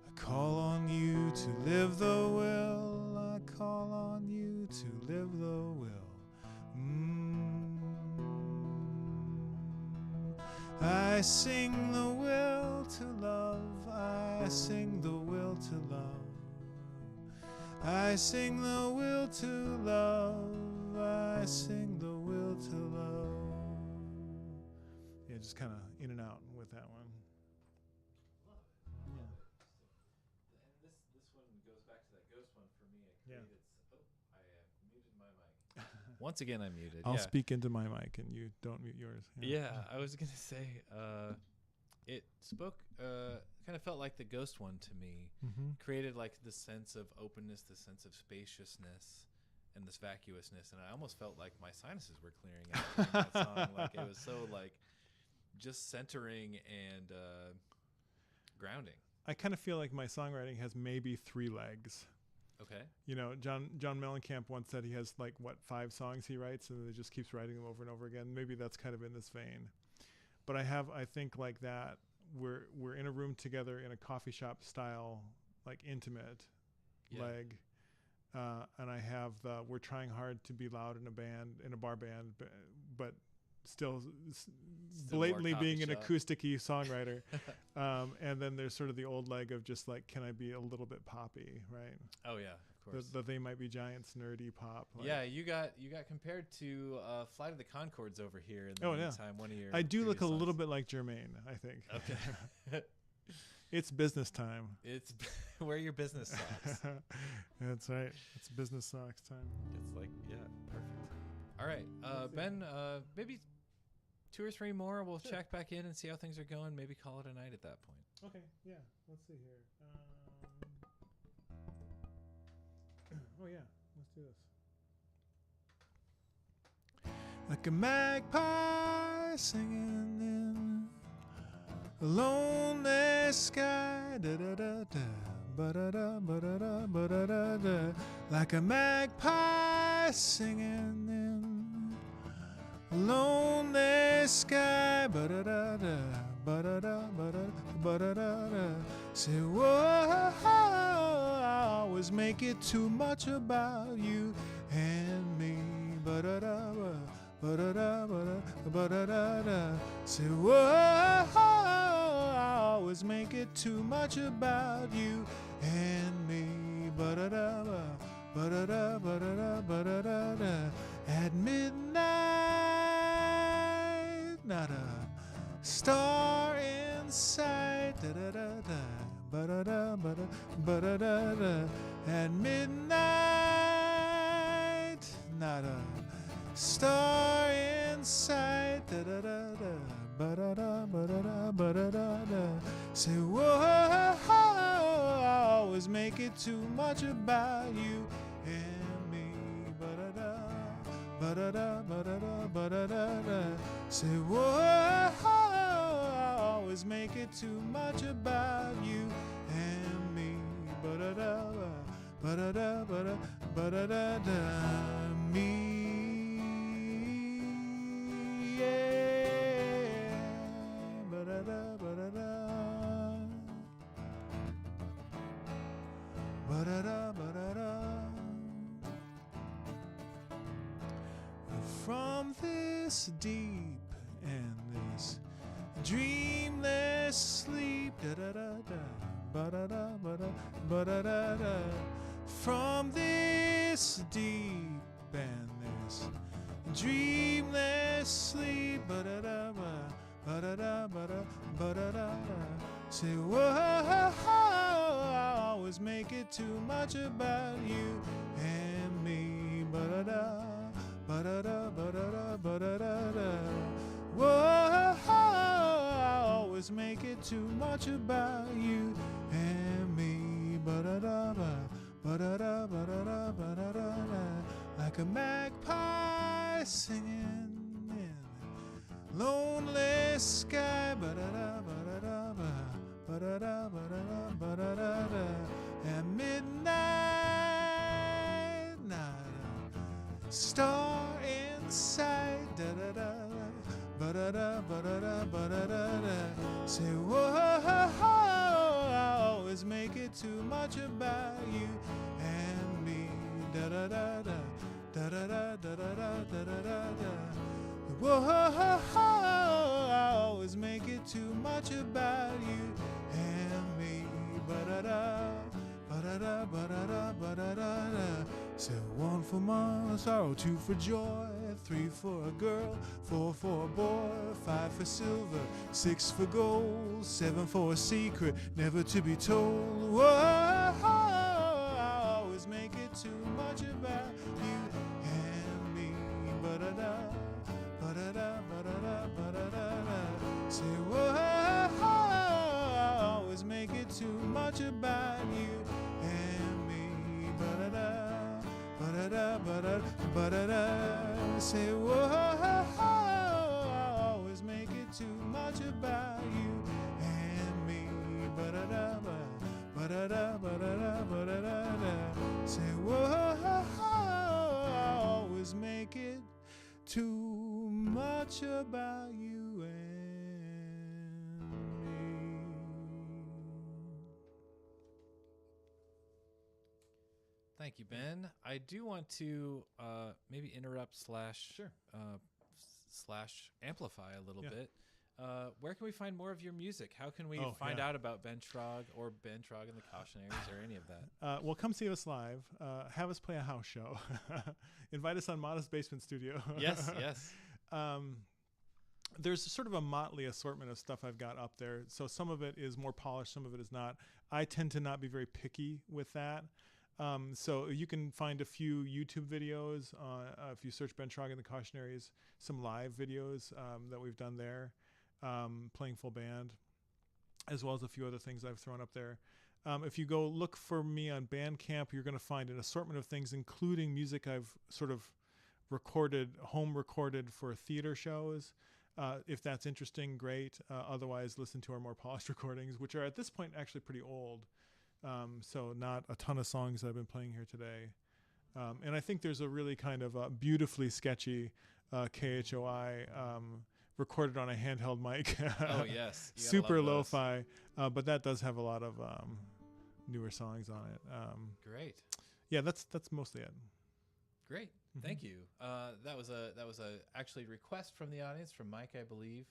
I call on you to live the will. I call on you to live the will. I sing the will to love. I sing the will to love. I sing the will to love. I sing the will to love. Yeah, just kind of in and out with that one. And this one goes back to that ghost one for me. I created. I muted my mic. Once again, I'm muted. I'll yeah. speak into my mic and you don't mute yours. Yeah, I was gonna say, it spoke, kind of felt like the ghost one to me. Mm-hmm. Created like this sense of openness, this sense of spaciousness, and this vacuousness, and I almost felt like my sinuses were clearing out during that song. Like it was so like just centering and grounding. I kind of feel like my songwriting has maybe 3 legs. Okay. You know, John Mellencamp once said he has 5 songs he writes, and he just keeps writing them over and over again. Maybe that's kind of in this vein. But I think like that we're in a room together in a coffee shop style, like intimate leg. And I have we're trying hard to be loud in a bar band, but still blatantly being an acoustic-y songwriter. And then there's sort of the old leg of just like, can I be a little bit poppy, right? Oh yeah, of course. The They Might Be Giants nerdy pop. Like. Yeah, you got compared to Flight of the Conchords over here in the meantime. One of your I do look a songs. little bit like Jermaine, I think. Okay. It's business time. It's wear your business socks. That's right. It's business socks time. It's like, yeah, perfect. All right, Ben, maybe 2 or 3 more. We'll check back in and see how things are going. Maybe call it a night at that point. Okay, yeah. Let's see here. Oh, yeah. Let's do this. Like a magpie singing in a lonely sky, da da da da, ba da da ba da da ba da da da. Like a magpie singing in a lonely sky, ba da da da, ba da da ba da ba da da da. Say, whoa, I always make it too much about you and me, ba da da ba. Ba-da-da, ba-da, ba-da-da-da. Say, whoa, I always make it too much about you and me. Ba-da-da, ba-da-da, ba-da-da, ba-da-da-da. At midnight, not a star in sight. Da-da-da-da, ba-da-da, ba-da, ba-da-da-da. At midnight, not a star in sight, da da da da, ba da da ba da da ba da da da. Say, whoa, I always make it too much about you and me, ba da da, ba da da ba da da ba da da da. Say, whoa, I always make it too much about you and me, ba da da ba da da ba da ba da da da. Me. From this deep and this dreamless sleep, da da da da, ba da da ba da ba da da da. From this deep and this dreamless sleep, ba da da ba da da ba da ba da da. Say, whoa, I always make it too much about you and me, ba da da ba da da ba da da ba da da da. Whoa, I always make it too much about you and me, ba da da ba da da ba da da ba da da da. Like a magpie singing in lonely sky, ba da da ba da da ba da da ba da da ba da da da. At midnight, not a star in sight, da da da ba da da ba da da ba da da da. Say, whoa, I always make it too much about you and me, da da da da. Da da da da da da da da da. Whoa, I always make it too much about you and me. Ba da da, ba da da, ba da da, ba da da da. Say 1 for my sorrow, 2 for joy, 3 for a girl, 4 for a boy, 5 for silver, 6 for gold, 7 for a secret never to be told. Whoa, I always make it too much about you and me. Ba da da, ba da da, ba da da, ba da da da. Say, whoa, I always make it too much about you and me. Ba da da, ba da da, ba da ba da da. Say, whoa, I always make it too much about you and me. Ba da da, ba da da, ba da da, ba da da da. Say, whoa, I always make it too much about you and me. Thank you, Ben. I do want to maybe interrupt slash amplify a little bit. Where can we find more of your music? How can we find out about Ben Schrag or Ben Schrag and the Cautionaries or any of that? Well, come see us live. Have us play a house show. Invite us on Modest Basement Studio. Yes. There's sort of a motley assortment of stuff I've got up there. So some of it is more polished, some of it is not. I tend to not be very picky with that. So you can find a few YouTube videos. If you search Ben Schrag and the Cautionaries, some live videos that we've done there, playing full band, as well as a few other things I've thrown up there. If you go look for me on Bandcamp, you're going to find an assortment of things, including music I've sort of home recorded for theater shows. If that's interesting, great. Otherwise, listen to our more polished recordings, which are at this point actually pretty old. So not a ton of songs that I've been playing here today. And I think there's a really kind of beautifully sketchy KHOI recorded on a handheld mic. Oh, yes. Super lo-fi. But that does have a lot of newer songs on it. Great. Yeah, that's mostly it. Great. Thank you. That was a actually request from the audience, from Mike, I believe,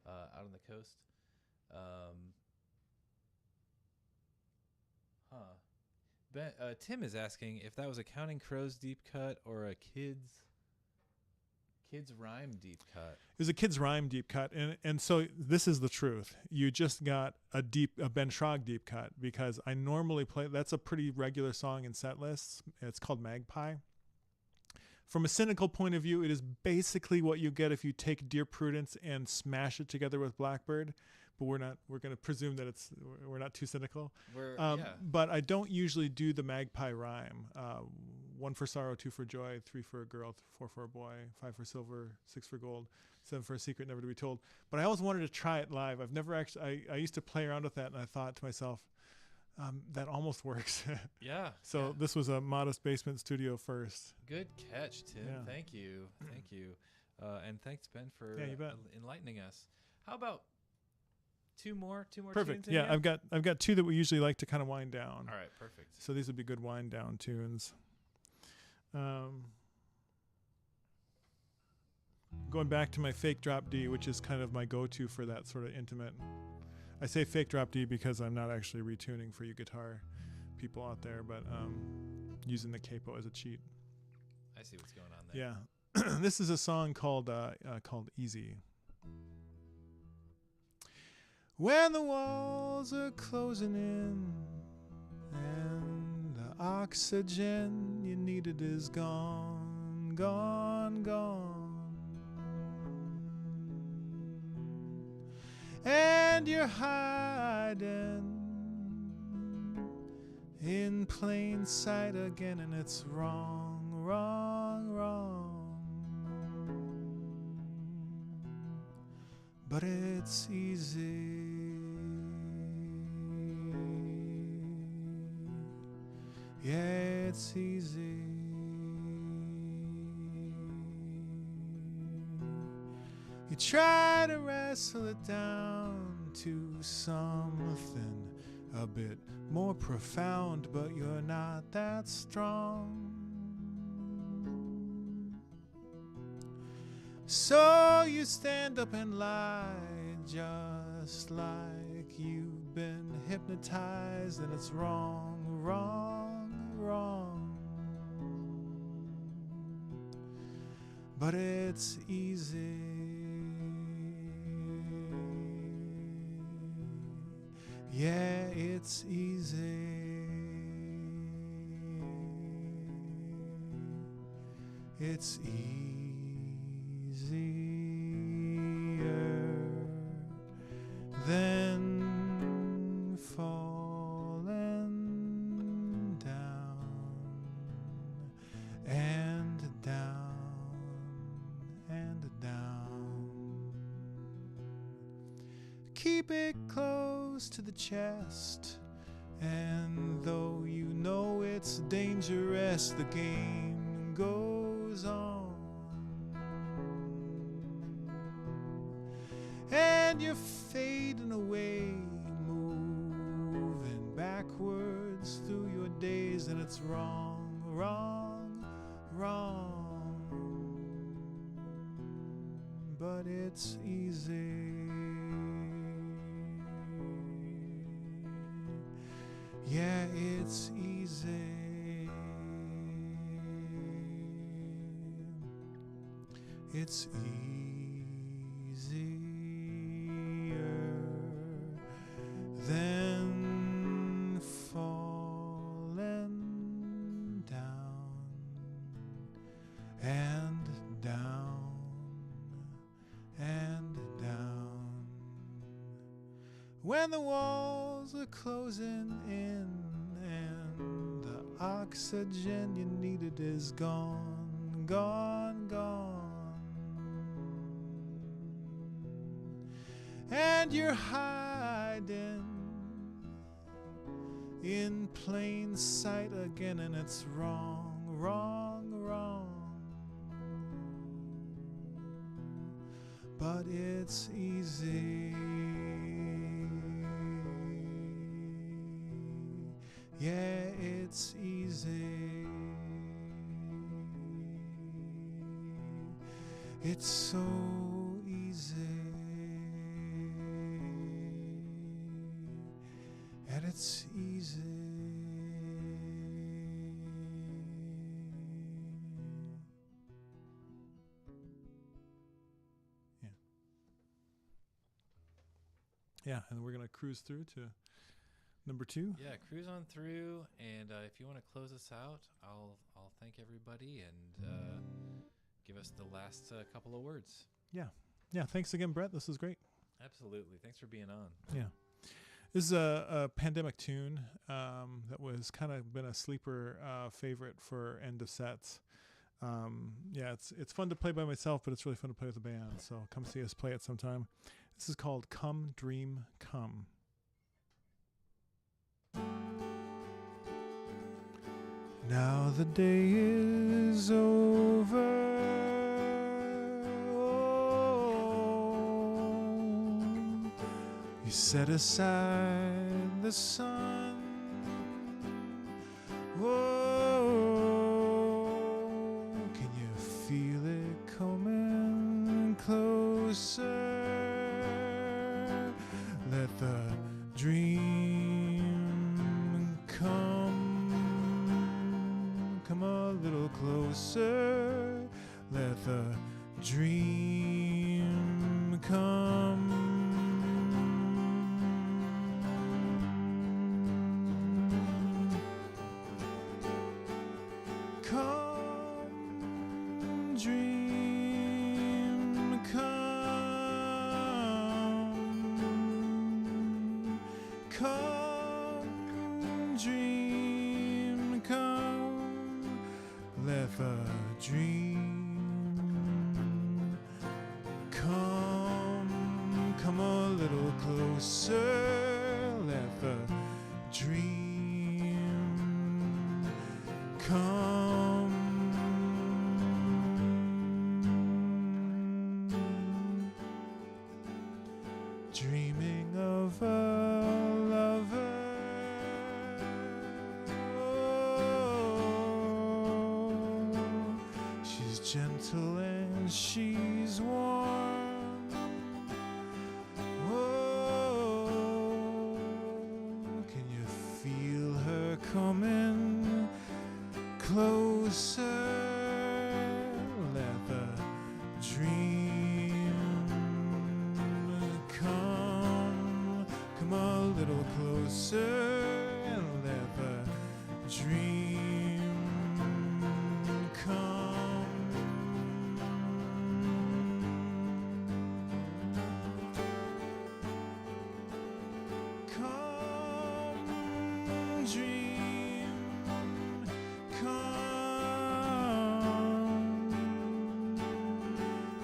out on the coast. Tim is asking if that was a Counting Crows deep cut or a Kids Rhyme deep cut. It was a Kids Rhyme deep cut, and so this is the truth. You just got a Ben Schrag deep cut, because I normally play. That's a pretty regular song in set lists. It's called Magpie. From a cynical point of view, it is basically what you get if you take Dear Prudence and smash it together with Blackbird. But we're not. We're going to presume that we're not too cynical. But I don't usually do the Magpie rhyme. 1 for sorrow, 2 for joy, 3 for a girl, 4 for a boy, 5 for silver, 6 for gold, 7 for a secret never to be told. But I always wanted to try it live. I've never actually. I used to play around with that, and I thought to myself, that almost works. Yeah. So this was a Modest Basement Studio first. Good catch, Tim. Yeah. Thank you. And thanks, Ben, for you bet. enlightening us. How about two more Perfect. tunes in Yeah, here? I've got two that we usually like to kind of wind down. All right, perfect. So these would be good wind down tunes. Going back to my fake drop D, which is kind of my go-to for that sort of intimate. I say fake drop D because I'm not actually retuning for you guitar people out there, but using the capo as a cheat. I see what's going on there. Yeah. This is a song called Easy. When the walls are closing in and the oxygen you needed is gone, gone, gone, and you're hiding in plain sight again, and it's wrong, wrong, wrong, but it's easy. Yeah, it's easy. You try to wrestle it down to something a bit more profound, but you're not that strong. So you stand up and lie just like you've been hypnotized, and it's wrong, wrong, wrong, but it's easy. Yeah, it's easy. It's easier than falling down and down and down. Keep it close to the chest, and though you know it's dangerous, the game goes on, and you're fading away, moving backwards through your days, and it's wrong, wrong, wrong. But it's easy. Yeah, it's easy. It's easier than falling down and down and down. When the walls are closing in and the oxygen you needed is gone, gone, gone. And you're hiding in plain sight again, and it's wrong, wrong, wrong. But it's easy. Yeah, it's easy. It's so easy. And it's easy. Yeah. Yeah, and we're going to cruise through to number 2. Yeah, cruise on through, and if you want to close us out, I'll thank everybody and give us the last couple of words. Yeah. Yeah, thanks again, Brett. This was great. Absolutely. Thanks for being on. Yeah. This is a pandemic tune that was kind of been a sleeper favorite for end of sets. Yeah, it's fun to play by myself, but it's really fun to play with a band. So come see us play it sometime. This is called Come Dream Come. Now the day is over. You set aside the sun. Whoa, can you feel it coming closer? Let the dream come a little closer. Let the dream come. Come, dream, come. Come, dream, come. Let the dream come a little closer. Let the dream come. Dreaming of a lover. Oh, she's gentle and she's warm. Oh, can you feel her coming closer? Let the dream come a little closer, and let the dream come. Come, dream, come.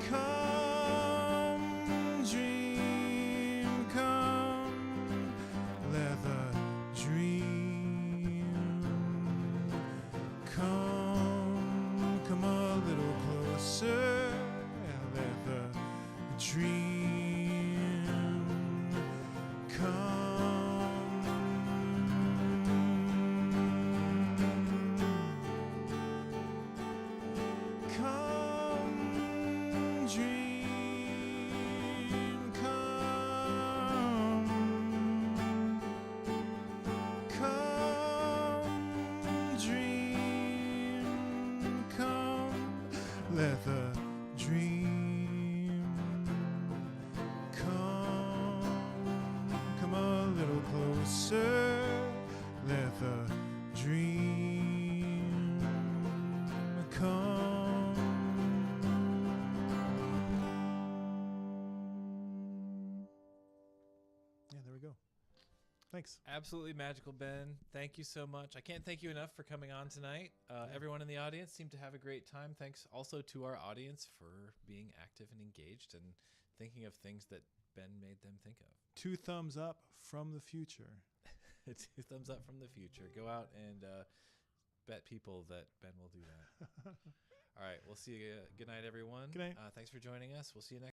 Come, dream, come. Let the dream come a little closer, and let the dream come. Thanks. Absolutely magical, Ben. Thank you so much. I can't thank you enough for coming on tonight. Everyone in the audience seemed to have a great time. Thanks also to our audience for being active and engaged and thinking of things that Ben made them think of. 2 thumbs up from the future. 2 thumbs up from the future. Go out and bet people that Ben will do that. All right. We'll see you. Good night, everyone. Good night. Thanks for joining us. We'll see you next